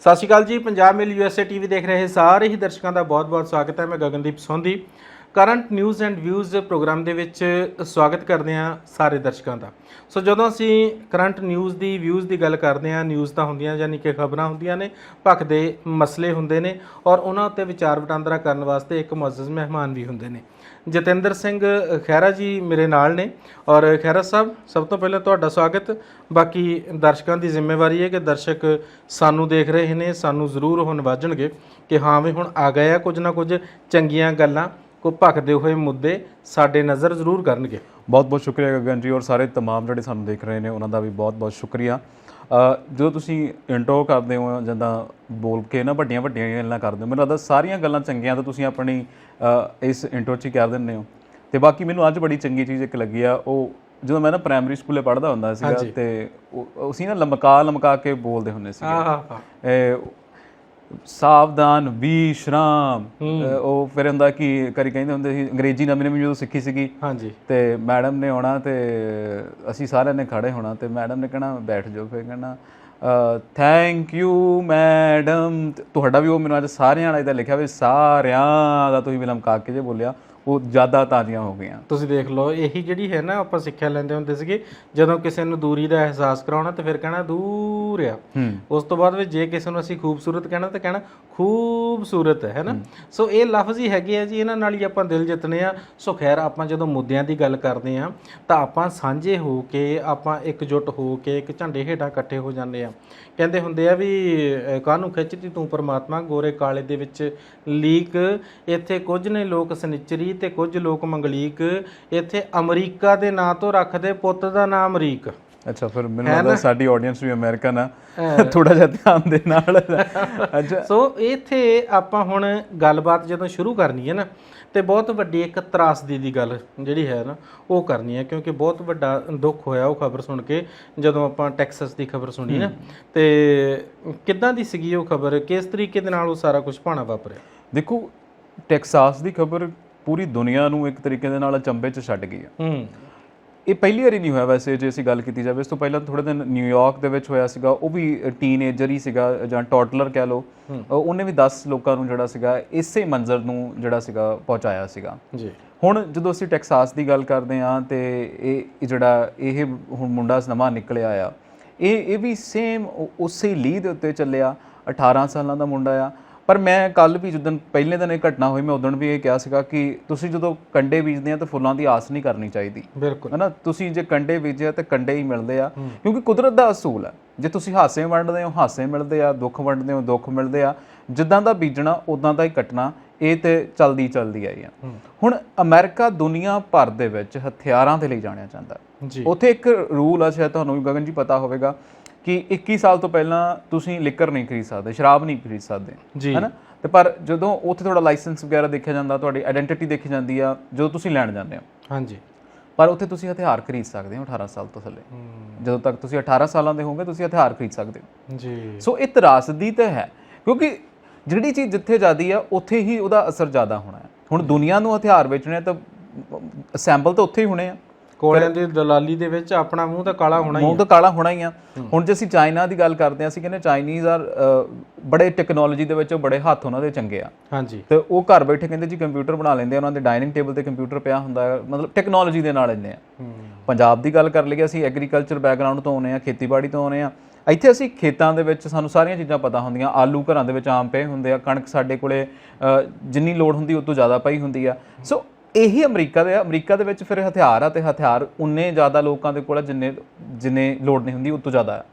ਸਤਿ ਸ਼੍ਰੀ ਅਕਾਲ ਜੀ। ਪੰਜਾਬ ਮੇਲ USA TV ਦੇਖ ਰਹੇ ਸਾਰੇ ਹੀ ਦਰਸ਼ਕਾਂ ਦਾ ਬਹੁਤ-ਬਹੁਤ ਸਵਾਗਤ ਹੈ। ਮੈਂ Gagandeep Sondhi current news and views program ਦੇ ਵਿੱਚ ਸਵਾਗਤ ਕਰਦੇ ਹਾਂ ਸਾਰੇ ਦਰਸ਼ਕਾਂ ਦਾ। ਸੋ ਜਦੋਂ ਅਸੀਂ ਕਰੰਟ ਨਿਊਜ਼ ਦੀ ਵਿਊਜ਼ ਦੀ ਗੱਲ ਕਰਦੇ ਹਾਂ, ਨਿਊਜ਼ ਤਾਂ ਹੁੰਦੀਆਂ ਯਾਨੀ ਕਿ ਖਬਰਾਂ ਹੁੰਦੀਆਂ ਨੇ, ਭਖਦੇ ਮਸਲੇ ਹੁੰਦੇ ਨੇ ਔਰ ਉਹਨਾਂ ਉੱਤੇ ਵਿਚਾਰ ਵਟਾਂਦਰਾ ਕਰਨ ਵਾਸਤੇ ਇੱਕ ਮੁਅੱਜ਼ਜ਼ ਮਹਿਮਾਨ ਵੀ ਹੁੰਦੇ ਨੇ। ਜਤਿੰਦਰ ਸਿੰਘ ਖਹਿਰਾ ਜੀ ਮੇਰੇ ਨਾਲ ਨੇ ਔਰ ਖਹਿਰਾ ਸਾਹਿਬ, ਸਭ ਤੋਂ ਪਹਿਲਾਂ ਤੁਹਾਡਾ ਸਵਾਗਤ। ਬਾਕੀ ਦਰਸ਼ਕਾਂ ਦੀ ਜ਼ਿੰਮੇਵਾਰੀ ਹੈ ਕਿ ਦਰਸ਼ਕ ਸਾਨੂੰ ਦੇਖ ਰਹੇ ਨੇ, ਸਾਨੂੰ ਜ਼ਰੂਰ ਉਹ ਨਿਵਾਜਣਗੇ ਕਿ ਹਾਂ ਵੀ ਹੁਣ ਆ ਗਏ ਆ ਕੁਝ ਨਾ ਕੁਝ ਚੰਗੀਆਂ ਗੱਲਾਂ, ਕੋਈ ਭਖਦੇ ਹੋਏ ਮੁੱਦੇ ਸਾਡੇ ਨਜ਼ਰ ਜ਼ਰੂਰ ਕਰਨਗੇ। ਬਹੁਤ ਬਹੁਤ ਸ਼ੁਕਰੀਆ ਗਗਨ ਜੀ ਔਰ ਸਾਰੇ ਤਮਾਮ ਜਿਹੜੇ ਸਾਨੂੰ ਦੇਖ ਰਹੇ ਨੇ ਉਹਨਾਂ ਦਾ ਵੀ ਬਹੁਤ ਬਹੁਤ ਸ਼ੁਕਰੀਆ। ਜਦੋਂ ਤੁਸੀਂ ਇੰਟਰੋ ਕਰਦੇ ਹੋ ਜਿੱਦਾਂ ਬੋਲ ਕੇ ਨਾ ਵੱਡੀਆਂ ਵੱਡੀਆਂ ਗੱਲਾਂ ਕਰਦੇ ਹੋ, ਮੈਨੂੰ ਲੱਗਦਾ ਸਾਰੀਆਂ ਗੱਲਾਂ ਚੰਗੀਆਂ ਤਾਂ ਤੁਸੀਂ ਆਪਣੀ ਇਸ ਇੰਟਰੋ 'ਚ ਹੀ ਕਰ ਦਿੰਦੇ ਹੋ। ਅਤੇ ਬਾਕੀ ਮੈਨੂੰ ਅੱਜ ਬੜੀ ਚੰਗੀ ਚੀਜ਼ ਇੱਕ ਲੱਗੀ ਆ, ਉਹ ਜਦੋਂ ਮੈਂ ਨਾ ਪ੍ਰਾਇਮਰੀ ਸਕੂਲੇ ਪੜ੍ਹਦਾ ਹੁੰਦਾ ਸੀਗਾ ਅਤੇ ਅਸੀਂ ਨਾ ਲਮਕਾ ਕੇ ਬੋਲਦੇ ਹੁੰਦੇ ਸੀਗੇ, ਸਾਵਧਾਨ ਵਿਸ਼ਰਾਮ। ਉਹ ਫਿਰ ਹੁੰਦਾ ਕਿ ਕਰੀ ਕਹਿੰਦੇ ਹੁੰਦੇ ਸੀ, ਅੰਗਰੇਜ਼ੀ ਨਵੀਂ ਨਵੀਂ ਜਦੋਂ ਸਿੱਖੀ ਸੀਗੀ ਅਤੇ ਮੈਡਮ ਨੇ ਆਉਣਾ ਅਤੇ ਅਸੀਂ ਸਾਰਿਆਂ ਨੇ ਖੜ੍ਹੇ ਹੋਣਾ ਅਤੇ ਮੈਡਮ ਨੇ ਕਹਿਣਾ ਬੈਠ ਜਾਓ, ਫਿਰ ਕਹਿਣਾ ਥੈਂਕ ਯੂ ਮੈਡਮ। ਤੁਹਾਡਾ ਵੀ ਉਹ ਮੈਨੂੰ ਅੱਜ ਸਾਰਿਆਂ ਵਾਲਾ ਇਹਦਾ ਲਿਖਿਆ ਵੀ ਸਾਰਿਆਂ ਦਾ ਤੁਸੀਂ ਵੀ ਲਮਕਾ ਕੇ ਜੇ ਬੋਲਿਆ, ਉਹ ਜ਼ਿਆਦਾ ਤਾਜ਼ੀਆਂ ਹੋ ਗਈਆਂ। ਤੁਸੀਂ ਦੇਖ ਲਓ, ਇਹੀ ਜਿਹੜੀ ਹੈ ਨਾ ਆਪਾਂ ਸਿੱਖਿਆ ਲੈਂਦੇ ਹੁੰਦੇ ਸੀਗੇ, ਜਦੋਂ ਕਿਸੇ ਨੂੰ ਦੂਰੀ ਦਾ ਅਹਿਸਾਸ ਕਰਾਉਣਾ ਤੇ ਫਿਰ ਕਹਿਣਾ ਦੂਰ ਆ। ਉਸ ਤੋਂ ਬਾਅਦ ਵਿੱਚ ਜੇ ਕਿਸੇ ਨੂੰ ਅਸੀਂ ਖੂਬਸੂਰਤ ਕਹਿਣਾ ਤਾਂ ਕਹਿਣਾ ਖੂਬਸੂਰਤ ਹੈ ਨਾ। ਸੋ ਇਹ ਲਫ਼ਜ਼ ਹੀ ਹੈਗੇ ਆ ਜੀ, ਇਹਨਾਂ ਨਾਲ ਹੀ ਆਪਾਂ ਦਿਲ ਜਿੱਤਣੇ ਆ। ਸੋ ਖੈਰ, ਆਪਾਂ ਜਦੋਂ ਮੁੱਦਿਆਂ ਦੀ ਗੱਲ ਕਰਦੇ ਹਾਂ ਤਾਂ ਆਪਾਂ ਸਾਂਝੇ ਹੋ ਕੇ, ਆਪਾਂ ਇਕਜੁੱਟ ਹੋ ਕੇ ਇੱਕ ਝੰਡੇ ਹੇਠਾਂ ਇਕੱਠੇ ਹੋ ਜਾਂਦੇ ਆ। ਕਹਿੰਦੇ ਹੁੰਦੇ ਆ ਵੀ ਕਾਹਨੂੰ ਖਿੱਚਦੀ ਤੂੰ ਪਰਮਾਤਮਾ, ਗੋਰੇ ਕਾਲੇ ਦੇ ਵਿੱਚ ਲੀਕ, ਇੱਥੇ ਕੁਝ ਨੇ ਲੋਕ ਸਨਿਚਰੀ ਤੇ ਕੁਝ ਲੋਕ ਮੰਗਲੀਕ, ਇੱਥੇ ਅਮਰੀਕਾ ਦੇ ਨਾਂ ਤੋਂ ਰੱਖਦੇ ਪੁੱਤ ਦਾ ਨਾਂ ਅਮਰੀਕ। ਅੱਛਾ, ਫਿਰ ਮੈਨੂੰ ਲੱਗਦਾ ਸਾਡੀ ਆਡੀਅנס ਵੀ ਅਮਰੀਕਨ ਆ, ਥੋੜਾ ਜਿਹਾ ਧਿਆਨ ਦੇ ਨਾਲ। ਅੱਛਾ, ਸੋ ਇੱਥੇ ਆਪਾਂ ਹੁਣ ਗੱਲਬਾਤ ਜਦੋਂ ਸ਼ੁਰੂ ਕਰਨੀ ਹੈ ਨਾ, ਤੇ ਬਹੁਤ ਵੱਡੀ ਇੱਕ ਤਰਾਸਦੀ ਦੀ ਗੱਲ ਜਿਹੜੀ ਹੈ ਨਾ ਉਹ ਕਰਨੀ ਹੈ, ਕਿਉਂਕਿ ਬਹੁਤ ਵੱਡਾ ਦੁੱਖ ਹੋਇਆ ਉਹ ਖਬਰ ਸੁਣ ਕੇ। ਜਦੋਂ ਆਪਾਂ ਟੈਕਸਸ ਦੀ ਖਬਰ ਸੁਣੀ ਨਾ, ਤੇ ਕਿੱਦਾਂ ਦੀ ਸੀਗੀ ਉਹ ਖਬਰ, ਕਿਸ ਤਰੀਕੇ ਦੇ ਨਾਲ ਉਹ ਸਾਰਾ ਕੁਝ ਭਾਣਾ ਵਾਪਰਿਆ? ਦੇਖੋ, ਟੈਕਸਾਸ ਦੀ ਖਬਰ ਪੂਰੀ ਦੁਨੀਆ ਨੂੰ ਇੱਕ ਤਰੀਕੇ ਦੇ ਨਾਲ ਅਚੰਭੇ 'ਚ ਛੱਡ ਗਈ ਆ। ਇਹ ਪਹਿਲੀ ਵਾਰੀ ਨਹੀਂ ਹੋਇਆ ਵੈਸੇ, ਜੇ ਅਸੀਂ ਗੱਲ ਕੀਤੀ ਜਾਵੇ। ਇਸ ਤੋਂ ਪਹਿਲਾਂ ਥੋੜ੍ਹੇ ਦਿਨ ਨਿਊਯਾਰਕ ਦੇ ਵਿੱਚ ਹੋਇਆ ਸੀਗਾ, ਉਹ ਵੀ ਟੀਨਏਜਰ ਹੀ ਸੀਗਾ ਜਾਂ ਟੋਟਲਰ ਕਹਿ ਲਓ, ਉਹਨੇ ਵੀ 10 ਲੋਕਾਂ ਨੂੰ ਜਿਹੜਾ ਸੀਗਾ ਇਸੇ ਮੰਜ਼ਰ ਨੂੰ ਜਿਹੜਾ ਸੀਗਾ ਪਹੁੰਚਾਇਆ ਸੀਗਾ ਜੀ। ਹੁਣ ਜਦੋਂ ਅਸੀਂ ਟੈਕਸਾਸ ਦੀ ਗੱਲ ਕਰਦੇ ਹਾਂ ਤੇ ਇਹ ਜਿਹੜਾ ਇਹ ਹੁਣ ਮੁੰਡਾ ਨਵਾਂ ਨਿਕਲਿਆ ਆ, ਇਹ ਵੀ ਸੇਮ ਉਸੇ ਲੀਹ ਦੇ ਉੱਤੇ ਚੱਲਿਆ। 18 ਸਾਲਾਂ ਦਾ ਮੁੰਡਾ ਆ। ਪਰ ਮੈਂ ਕੱਲ੍ਹ ਵੀ ਜਿੱਦਣ ਪਹਿਲੇ ਦਿਨ ਇਹ ਘਟਨਾ ਹੋਈ, ਮੈਂ ਉਦੋਂ ਵੀ ਇਹ ਕਿਹਾ ਸੀਗਾ ਕਿ ਤੁਸੀਂ ਜਦੋਂ ਕੰਡੇ ਬੀਜਦੇ ਆ ਤਾਂ ਫੁੱਲਾਂ ਦੀ ਆਸ ਨਹੀਂ ਕਰਨੀ ਚਾਹੀਦੀ। ਬਿਲਕੁਲ, ਹੈ ਨਾ। ਤੁਸੀਂ ਜੇ ਕੰਡੇ ਬੀਜਿਆ ਤਾਂ ਕੰਡੇ ਹੀ ਮਿਲਦੇ ਆ, ਕਿਉਂਕਿ ਕੁਦਰਤ ਦਾ ਅਸੂਲ ਹੈ। ਜੇ ਤੁਸੀਂ ਹਾਸੇ ਵੰਡਦੇ ਹੋ ਹਾਸੇ ਮਿਲਦੇ ਆ, ਦੁੱਖ ਵੰਡਦੇ ਹੋ ਦੁੱਖ ਮਿਲਦੇ ਆ। ਜਿੱਦਾਂ ਦਾ ਬੀਜਣਾ ਉੱਦਾਂ ਦਾ ਹੀ ਕੱਟਣਾ, ਇਹ ਤੇ ਚਲਦੀ ਆਈ ਆ। ਹੁਣ ਅਮਰੀਕਾ ਦੁਨੀਆ ਭਰ ਦੇ ਵਿੱਚ ਹਥਿਆਰਾਂ ਦੇ ਲਈ ਜਾਣਿਆ ਜਾਂਦਾ। ਉੱਥੇ ਇੱਕ ਰੂਲ ਆ, ਸ਼ਾਇਦ ਤੁਹਾਨੂੰ ਵੀ ਗਗਨ ਜੀ ਪਤਾ ਹੋਵੇਗਾ, ਕਿ 21 ਸਾਲ ਤੋਂ ਪਹਿਲਾਂ ਤੁਸੀਂ ਲਿਕਰ ਨਹੀਂ ਖਰੀਦ ਸਕਦੇ, ਸ਼ਰਾਬ ਨਹੀਂ ਖਰੀਦ ਸਕਦੇ, ਹੈ ਨਾ। ਅਤੇ ਪਰ ਜਦੋਂ ਉੱਥੇ ਤੁਹਾਡਾ ਲਾਇਸੈਂਸ ਵਗੈਰਾ ਦੇਖਿਆ ਜਾਂਦਾ, ਤੁਹਾਡੀ ਆਈਡੈਂਟੀਟੀ ਦੇਖੀ ਜਾਂਦੀ ਆ ਜਦੋਂ ਤੁਸੀਂ ਲੈਣ ਜਾਂਦੇ ਹੋ। ਹਾਂਜੀ। ਪਰ ਉੱਥੇ ਤੁਸੀਂ ਹਥਿਆਰ ਖਰੀਦ ਸਕਦੇ ਹੋ 18 ਸਾਲ ਤੋਂ ਥੱਲੇ। ਜਦੋਂ ਤੱਕ ਤੁਸੀਂ 18 ਸਾਲਾਂ ਦੇ ਹੋਗੇ ਤੁਸੀਂ ਹਥਿਆਰ ਖਰੀਦ ਸਕਦੇ ਹੋ ਜੀ। ਸੋ ਇਹ ਤਰਾਸਦੀ ਤਾਂ ਹੈ, ਕਿਉਂਕਿ ਜਿਹੜੀ ਚੀਜ਼ ਜਿੱਥੇ ਜ਼ਿਆਦਾ ਆ ਉੱਥੇ ਹੀ ਉਹਦਾ ਅਸਰ ਜ਼ਿਆਦਾ ਹੋਣਾ ਹੈ। ਹੁਣ ਦੁਨੀਆ ਨੂੰ ਹਥਿਆਰ ਵੇਚਣੇ ਤਾਂ ਅਸੈਂਬਲ ਤਾਂ ਉੱਥੇ ਹੀ ਹੋਣੇ ਆ। ਕੋਲਿਆਂ ਦੀ ਦਲਾਲੀ ਦੇ ਵਿੱਚ ਆਪਣਾ ਮੂੰਹ ਤਾਂ ਕਾਲਾ ਹੋਣਾ ਹੀ ਆ। ਮੂੰਹ ਤਾਂ ਕਾਲਾ ਹੋਣਾ ਹੀ ਆ। ਹੁਣ ਜੇ ਅਸੀਂ ਚਾਈਨਾ ਦੀ ਗੱਲ ਕਰਦੇ ਹਾਂ, ਅਸੀਂ ਕਹਿੰਦੇ ਚਾਈਨੀਜ਼ ਆਰ ਬੜੇ ਟੈਕਨੋਲੋਜੀ ਦੇ ਵਿੱਚ ਬੜੇ ਹੱਥ ਉਹਨਾਂ ਦੇ ਚੰਗੇ ਆ। ਹਾਂਜੀ। ਤੇ ਉਹ ਘਰ ਬੈਠੇ ਕਹਿੰਦੇ ਜੀ ਕੰਪਿਊਟਰ ਬਣਾ ਲੈਂਦੇ ਆ, ਉਹਨਾਂ ਦੇ ਡਾਈਨਿੰਗ ਟੇਬਲ ਤੇ ਕੰਪਿਊਟਰ ਪਿਆ ਹੁੰਦਾ ਹੈ, ਮਤਲਬ ਟੈਕਨੋਲੋਜੀ ਦੇ ਨਾਲ ਇੰਨੇ ਆ। ਪੰਜਾਬ ਦੀ ਗੱਲ ਕਰ ਲਈਏ, ਅਸੀਂ ਐਗਰੀਕਲਚਰ ਬੈਕਗਰਾਊਂਡ ਤੋਂ ਆਉਂਦੇ ਹਾਂ, ਖੇਤੀਬਾੜੀ ਤੋਂ ਆਉਂਦੇ ਹਾਂ। ਇੱਥੇ ਅਸੀਂ ਖੇਤਾਂ ਦੇ ਵਿੱਚ ਸਾਨੂੰ ਸਾਰੀਆਂ ਚੀਜ਼ਾਂ ਪਤਾ ਹੁੰਦੀਆਂ। ਆਲੂ ਘਰਾਂ ਦੇ ਵਿੱਚ ਆਮ ਪਏ ਹੁੰਦੇ ਆ, ਕਣਕ ਸਾਡੇ ਕੋਲੇ ਜਿੰਨੀ ਲੋੜ ਹੁੰਦੀ ਉਹ ਤੋਂ ਜ਼ਿਆਦਾ ਪਈ ਹੁੰਦੀ ਆ। ਸੋ ਇਹੀ ਅਮਰੀਕਾ ਦੇ ਵਿੱਚ ਫਿਰ ਹਥਿਆਰ ਆ, ਅਤੇ ਹਥਿਆਰ ਉਨੇ ਜ਼ਿਆਦਾ ਲੋਕਾਂ ਦੇ ਕੋਲ ਜਿੰਨੇ ਲੋੜ ਨਹੀਂ ਹੁੰਦੀ ਉਹ ਤੋਂ ਜ਼ਿਆਦਾ ਆ।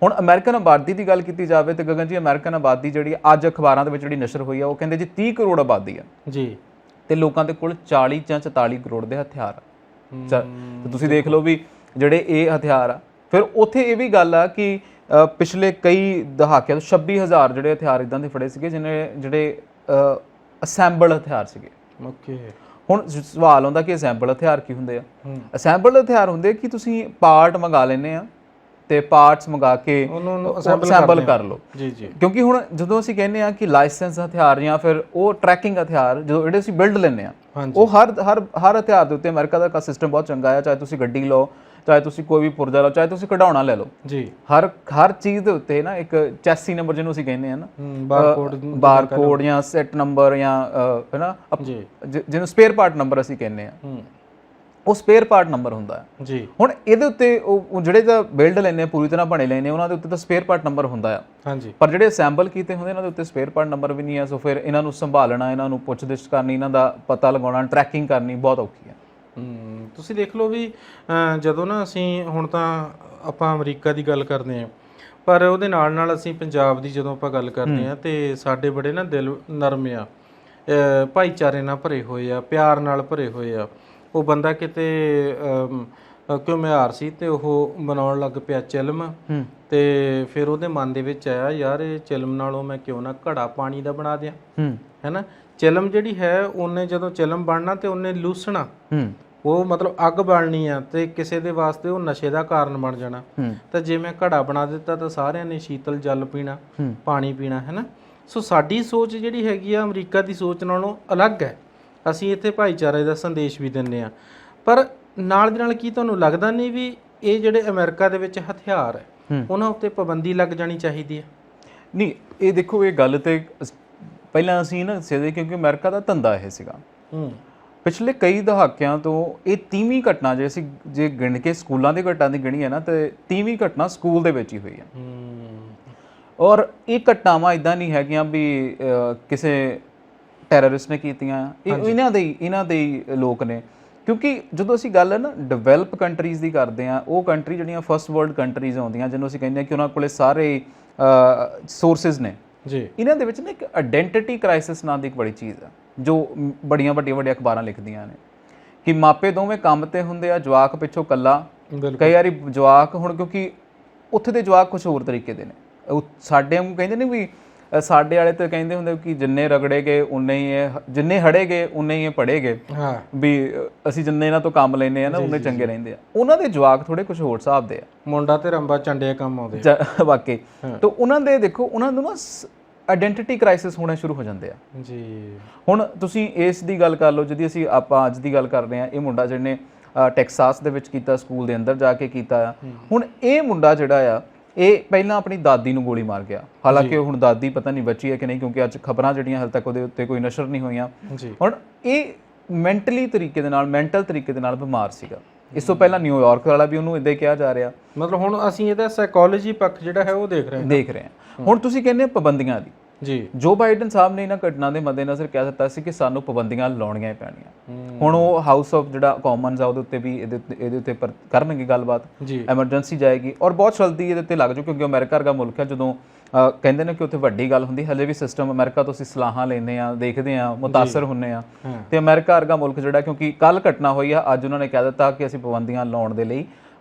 ਹੁਣ ਅਮਰੀਕਨ ਆਬਾਦੀ ਦੀ ਗੱਲ ਕੀਤੀ ਜਾਵੇ ਤਾਂ ਗਗਨ ਜੀ, ਅਮਰੀਕਨ ਆਬਾਦੀ ਜਿਹੜੀ ਅੱਜ ਅਖਬਾਰਾਂ ਦੇ ਵਿੱਚ ਜਿਹੜੀ ਨਸ਼ਰ ਹੋਈ ਆ, ਉਹ ਕਹਿੰਦੇ ਜੀ 30 ਕਰੋੜ ਆਬਾਦੀ ਆ ਜੀ, ਅਤੇ ਲੋਕਾਂ ਦੇ ਕੋਲ 40 ਜਾਂ 44 ਕਰੋੜ ਦੇ ਹਥਿਆਰ ਆ। ਤੁਸੀਂ ਦੇਖ ਲਓ ਵੀ ਜਿਹੜੇ ਇਹ ਹਥਿਆਰ ਆ। ਫਿਰ ਉੱਥੇ ਇਹ ਵੀ ਗੱਲ ਆ ਕਿ ਪਿਛਲੇ ਕਈ ਦਹਾਕਿਆਂ ਤੋਂ 26,000 ਜਿਹੜੇ ਹਥਿਆਰ ਇੱਦਾਂ ਦੇ ਫੜੇ ਸੀਗੇ ਜਿਹੜੇ ਅਸੈਂਬਲ ਹਥਿਆਰ ਸੀਗੇ। ਓਕੇ। ਹੁਣ ਸਵਾਲ ਆਉਂਦਾ ਕਿ ਅਸੈਂਬਲ ਹਥਿਆਰ ਕੀ ਹੁੰਦੇ ਆ? ਅਸੈਂਬਲ ਹਥਿਆਰ ਹੁੰਦੇ ਕਿ ਤੁਸੀਂ ਪਾਰਟ ਮੰਗਾ ਲੈਂਦੇ ਆ ਤੇ ਪਾਰਟਸ ਮੰਗਾ ਕੇ ਅਸੈਂਬਲ ਕਰ ਲਓ ਜੀ ਜੀ। ਕਿਉਂਕਿ ਹੁਣ ਜਦੋਂ ਅਸੀਂ ਕਹਿੰਦੇ ਆ ਕਿ ਲਾਇਸੈਂਸ ਹਥਿਆਰ ਜਾਂ ਫਿਰ ਉਹ ਟਰੈਕਿੰਗ ਹਥਿਆਰ ਜਿਹੜੇ ਅਸੀਂ ਬਿਲਡ ਲੈਂਦੇ ਆ, ਉਹ ਹਰ ਹਥਿਆਰ ਦੇ ਉੱਤੇ ਅਮਰੀਕਾ ਦਾ ਸਿਸਟਮ ਬਹੁਤ ਚੰਗਾ ਆ। ਚਾਹੇ ਤੁਸੀਂ ਗੱਡੀ ਲਓ ਚਾਹੇ ਤੁਸੀਂ ਕੋਈ ਵੀ ਪੁਰਜਾ ਲਓ, ਚਾਹੇ ਤੁਸੀਂ ਕਢਾਉਣਾ ਲੈ ਲਓ ਜੀ, ਹਰ ਚੀਜ਼ ਦੇ ਉੱਤੇ ਨਾ ਇੱਕ ਚੈਸੀ ਨੰਬਰ ਜਿਹਨੂੰ ਅਸੀਂ ਕਹਿੰਦੇ ਆ ਨਾ, ਬਾਰਕੋਡ ਜਾਂ ਸੈਟ ਨੰਬਰ ਜਾਂ ਹੈ ਨਾ, ਜਿਹਨੂੰ ਸਪੇਅਰ ਪਾਰਟ ਨੰਬਰ ਅਸੀਂ ਕਹਿੰਦੇ ਆ, ਉਹ ਸਪੇਅਰ ਪਾਰਟ ਨੰਬਰ ਹੁੰਦਾ ਹੈ ਜੀ। ਹੁਣ ਇਹਦੇ ਉੱਤੇ ਉਹ ਜਿਹੜੇ ਤਾਂ ਬਿਲਡ ਲੈਂਦੇ ਪੂਰੀ ਤਰ੍ਹਾਂ ਬਣੇ ਲੈਂਦੇ ਉਹਨਾਂ ਦੇ ਉੱਤੇ ਤਾਂ ਸਪੇਅਰ ਪਾਰਟ ਨੰਬਰ ਹੁੰਦਾ ਆ ਹਾਂਜੀ, ਪਰ ਜਿਹੜੇ ਅਸੈਂਬਲ ਕੀਤੇ ਹੁੰਦੇ ਇਹਨਾਂ ਦੇ ਉੱਤੇ ਸਪੇਅਰ ਪਾਰਟ ਨੰਬਰ ਵੀ ਨਹੀਂ ਹੈ। ਸੋ ਫਿਰ ਇਹਨਾਂ ਨੂੰ ਸੰਭਾਲਣਾ, ਇਹਨਾਂ ਨੂੰ ਪੁੱਛਗਿੱਛ ਕਰਨੀ, ਇਹਨਾਂ ਦਾ ਪਤਾ ਲਗਾਉਣਾ, ਟਰੈਕਿੰਗ ਕਰਨੀ ਬਹੁਤ ਔਖੀ ਹੈ। ਤੁਸੀਂ ਦੇਖ ਲਓ ਵੀ ਜਦੋਂ ਨਾ ਅਸੀਂ ਹੁਣ ਤਾਂ ਆਪਾਂ ਅਮਰੀਕਾ ਦੀ ਗੱਲ ਕਰਦੇ ਹਾਂ, ਪਰ ਉਹਦੇ ਨਾਲ ਨਾਲ ਅਸੀਂ ਪੰਜਾਬ ਦੀ ਜਦੋਂ ਆਪਾਂ ਗੱਲ ਕਰਦੇ ਹਾਂ ਤੇ ਸਾਡੇ ਬੜੇ ਨਾ ਦਿਲ ਨਰਮ ਆ, ਭਾਈਚਾਰੇ ਨਾਲ ਭਰੇ ਹੋਏ ਆ, ਪਿਆਰ ਨਾਲ ਭਰੇ ਹੋਏ ਆ। ਉਹ ਬੰਦਾ ਕਿਤੇ ਕਿਉਂ ਮਿਹਾਰ ਸੀ ਤੇ ਉਹ ਬਣਾਉਣ ਲੱਗ ਪਿਆ ਚਿਲਮ, ਤੇ ਫਿਰ ਉਹਦੇ ਮਨ ਦੇ ਵਿੱਚ ਆਇਆ ਯਾਰ ਇਹ ਚਿਲਮ ਨਾਲੋਂ ਮੈਂ ਕਿਉਂ ਨਾ ਘੜਾ ਪਾਣੀ ਦਾ ਬਣਾ ਦਿਆਂ, ਹੈਨਾ। ਚਿਲਮ ਜਿਹੜੀ ਹੈ ਉਹਨੇ ਜਦੋਂ ਚਿਲਮ ਬਣਨਾ ਤੇ ਉਹਨੇ ਲੂਸਣਾ, ਉਹ ਮਤਲਬ ਅੱਗ ਬਾਲਣੀ ਆ ਤੇ ਕਿਸੇ ਦੇ ਵਾਸਤੇ ਉਹ ਨਸ਼ੇ ਦਾ ਕਾਰਨ ਬਣ ਜਾਣਾ। ਤਾਂ ਜੇ ਮੈਂ ਘੜਾ ਬਣਾ ਦਿੱਤਾ ਤਾਂ ਸਾਰਿਆਂ ਨੇ ਸ਼ੀਤਲ ਜਲ ਪੀਣਾ, ਪਾਣੀ ਪੀਣਾ, ਹੈਨਾ। ਸੋ ਸਾਡੀ ਸੋਚ ਜਿਹੜੀ ਹੈਗੀ ਆ ਅਮਰੀਕਾ ਦੀ ਸੋਚ ਨਾਲੋਂ ਅਲੱਗ ਹੈ। ਅਸੀਂ ਇੱਥੇ ਭਾਈਚਾਰੇ ਦਾ ਸੰਦੇਸ਼ ਵੀ ਦਿੰਦੇ ਹਾਂ, ਪਰ ਨਾਲ ਦੀ ਨਾਲ ਕੀ ਤੁਹਾਨੂੰ ਲੱਗਦਾ ਨਹੀਂ ਵੀ ਇਹ ਜਿਹੜੇ ਅਮਰੀਕਾ ਦੇ ਵਿੱਚ ਹਥਿਆਰ ਹੈ ਉਹਨਾਂ ਉੱਤੇ ਪਾਬੰਦੀ ਲੱਗ ਜਾਣੀ ਚਾਹੀਦੀ ਹੈ? ਨਹੀਂ, ਇਹ ਦੇਖੋ ਇਹ ਗੱਲ ਤੇ ਪਹਿਲਾਂ ਅਸੀਂ ਨਾ ਦੱਸਿਆ ਕਿਉਂਕਿ ਅਮਰੀਕਾ ਦਾ ਧੰਦਾ ਇਹ ਸੀਗਾ। ਪਿਛਲੇ ਕਈ ਦਹਾਕਿਆਂ ਤੋਂ ਇਹ 30ਵੀਂ ਘਟਨਾ ਜੇ ਗਿਣ ਕੇ ਸਕੂਲਾਂ ਦੇ ਘਟਨਾ ਦੀ ਗਿਣੀ ਹੈ ਨਾ, ਤੇ 30ਵੀਂ ਘਟਨਾ ਸਕੂਲ ਦੇ ਵਿੱਚ ਹੀ ਹੋਈ ਹੈ। ਔਰ ਇਹ ਘਟਨਾਵਾਂ ਇਦਾਂ ਨਹੀਂ ਹੈਗੀਆਂ ਵੀ ਕਿਸੇ ਟੈਰਰਿਸਟ ਨੇ ਕੀਤੀਆਂ, ਇਹਨਾਂ ਦੇ ਹੀ ਲੋਕ ਨੇ। ਕਿਉਂਕਿ ਜਦੋਂ ਅਸੀਂ ਗੱਲ ਨਾ ਡਿਵੈਲਪ ਕੰਟਰੀਜ਼ ਦੀ ਕਰਦੇ ਹਾਂ, ਉਹ ਕੰਟਰੀ ਜਿਹੜੀਆਂ ਫਸਟ ਵਰਲਡ ਕੰਟਰੀਜ਼ ਆਉਂਦੀਆਂ, ਜਿਹਨੂੰ ਅਸੀਂ ਕਹਿੰਦੇ ਹਾਂ ਕਿ ਉਹਨਾਂ ਕੋਲੇ ਸਾਰੇ ਸੋਰਸਿਸ ਨੇ ਜੀ, ਇਹਨਾਂ ਦੇ ਵਿੱਚ ਨਾ ਇੱਕ ਆਇਡੈਂਟੀਟੀ ਕ੍ਰਾਈਸਿਸ ਨਾਂ ਦੀ ਇੱਕ ਬੜੀ ਚੀਜ਼ ਆ, ਜੋ ਵੱਡੀਆਂ ਅਖਬਾਰਾਂ ਲਿਖਦੀਆਂ ਨੇ ਕਿ ਮਾਪੇ ਦੋਵੇਂ ਕੰਮ ਤੇ ਹੁੰਦੇ ਆ, ਜਵਾਕ ਪਿੱਛੋਂ ਕੱਲਾ। ਕਈ ਵਾਰੀ ਜਵਾਕ, ਹੁਣ ਕਿਉਂਕਿ ਉੱਥੇ ਦੇ ਜਵਾਕ ਕੁਝ ਹੋਰ ਤਰੀਕੇ ਦੇ ਨੇ, ਸਾਡੇ ਵਾਂਗੂ ਕਹਿੰਦੇ ਨੇ ਵੀ ਸਾਡੇ ਵਾਲੇ ਤਾਂ ਕਹਿੰਦੇ ਹੁੰਦੇ ਕਿ ਜਿੰਨੇ ਰਗੜੇ ਗਏ ਉਨੇ ਹੀ ਇਹ, ਜਿੰਨੇ ਹੜੇ ਗਏ ਉਨੇ ਹੀ ਇਹ ਪੜੇ ਗਏ, ਵੀ ਅਸੀਂ ਜਿੰਨੇ ਇਹਨਾਂ ਤੋਂ ਕੰਮ ਲੈਨੇ ਆ ਨਾ ਉਨੇ ਚੰਗੇ ਰਹਿੰਦੇ ਆ। ਉਹਨਾਂ ਦੇ ਜਵਾਕ ਥੋੜੇ ਕੁਝ ਹੋਰ ਹਿਸਾਬ ਦੇ ਆ, ਮੁੰਡਾ ਤੇ ਰੰਬਾ ਚੰਡੇ ਕੰਮ ਆਉਂਦੇ ਵਾਕਈ। ਤਾਂ ਉਹਨਾਂ ਦੇ ਦੇਖੋ, ਉਹਨਾਂ ਨੂੰ ਨਾ ਆਇਡੈਂਟੀਟੀ ਕ੍ਰਾਈਸਿਸ ਹੋਣੇ ਸ਼ੁਰੂ ਹੋ ਜਾਂਦੇ ਆ ਜੀ। ਹੁਣ ਤੁਸੀਂ ਇਸ ਦੀ ਗੱਲ ਕਰ ਲਓ, ਜਿਹਦੀ ਆਪਾਂ ਅੱਜ ਦੀ ਗੱਲ ਕਰ ਰਹੇ ਹਾਂ, ਇਹ ਮੁੰਡਾ ਜਿਹਨੇ ਟੈਕਸਾਸ ਦੇ ਵਿੱਚ ਕੀਤਾ, ਸਕੂਲ ਦੇ ਅੰਦਰ ਜਾ ਕੇ ਕੀਤਾ ਆ। ਹੁਣ ਇਹ ਮੁੰਡਾ ਜਿਹੜਾ ਆ, ਇਹ ਪਹਿਲਾਂ ਆਪਣੀ ਦਾਦੀ ਨੂੰ ਗੋਲੀ ਮਾਰ ਗਿਆ, ਹਾਲਾਂਕਿ ਹੁਣ ਦਾਦੀ ਪਤਾ ਨਹੀਂ ਬਚੀ ਹੈ ਕਿ ਨਹੀਂ, ਕਿਉਂਕਿ ਅੱਜ ਖਬਰਾਂ ਜਿਹੜੀਆਂ ਹਾਲੇ ਤੱਕ ਉਹਦੇ ਉੱਤੇ ਕੋਈ ਨਸ਼ਰ ਨਹੀਂ ਹੋਈਆਂ। ਹੁਣ ਇਹ ਮੈਂਟਲ ਤਰੀਕੇ ਦੇ ਨਾਲ ਬਿਮਾਰ ਸੀਗਾ। ਇਸ ਤੋਂ ਪਹਿਲਾਂ ਨਿਊਯਾਰਕ ਵਾਲਾ ਵੀ ਉਹਨੂੰ ਇੱਦਾਂ ਕਿਹਾ ਜਾ ਰਿਹਾ। ਮਤਲਬ ਹੁਣ ਅਸੀਂ ਇਹਦਾ ਸਾਈਕੋਲੋਜੀ ਪੱਖ ਜਿਹੜਾ ਹੈ ਉਹ ਦੇਖ ਰਹੇ ਹਾਂ। ਹੁਣ ਤੁਸੀਂ ਕਹਿੰਦੇ ਪਾਬੰਦੀਆਂ ਦੀ ਜੀ, ਜੋ ਬਾਈਡਨ ਸਾਹਿਬ ਨੇ ਇਹਨਾਂ ਘਟਨਾ ਦੇ ਮੱਦੇਨਜ਼ਰ ਕਹਿ ਦਿੱਤਾ ਸੀ ਕਿ ਸਾਨੂੰ ਪਾਬੰਦੀਆਂ ਲਾਉਣੀਆਂ ਹੀ ਪੈਣੀਆਂ। ਹੁਣ ਉਹ ਹਾਊਸ ਆਫ ਜਿਹੜਾ ਕਾਮਨਸ ਆ ਉਹਦੇ ਉੱਤੇ ਵੀ ਇਹਦੇ ਉੱਤੇ ਕਰਨਗੇ ਗੱਲਬਾਤ, ਐਮਰਜੈਂਸੀ ਜਾਏਗੀ ਔਰ ਬਹੁਤ ਜਲਦੀ ਇਹਦੇ ਉੱਤੇ ਲੱਗ ਜਾਓ, ਕਿਉਂਕਿ ਅਮਰੀਕਾ ਵਰਗਾ ਮੁਲਕ ਹੈ। ਜਦੋਂ ਕਹਿੰਦੇ ਨੇ ਕਿ ਉੱਥੇ ਵੱਡੀ ਗੱਲ ਹੁੰਦੀ, ਹਲੇ ਵੀ ਸਿਸਟਮ ਅਮਰੀਕਾ ਤੋਂ ਅਸੀਂ ਸਲਾਹਾਂ ਲੈਂਦੇ ਹਾਂ, ਦੇਖਦੇ ਹਾਂ, ਮੁਤਾਸਰ ਹੁੰਦੇ ਹਾਂ। ਤੇ ਅਮਰੀਕਾ ਵਰਗਾ ਮੁਲਕ ਜਿਹੜਾ, ਕਿਉਂਕਿ ਕੱਲ ਘਟਨਾ ਹੋਈ ਆ, ਅੱਜ ਉਹਨਾਂ ਨੇ ਕਹਿ ਦਿੱਤਾ ਕਿ ਅਸੀਂ ਪਾਬੰਦੀਆਂ ਲਾਉਣ ਦੇ ਲਈ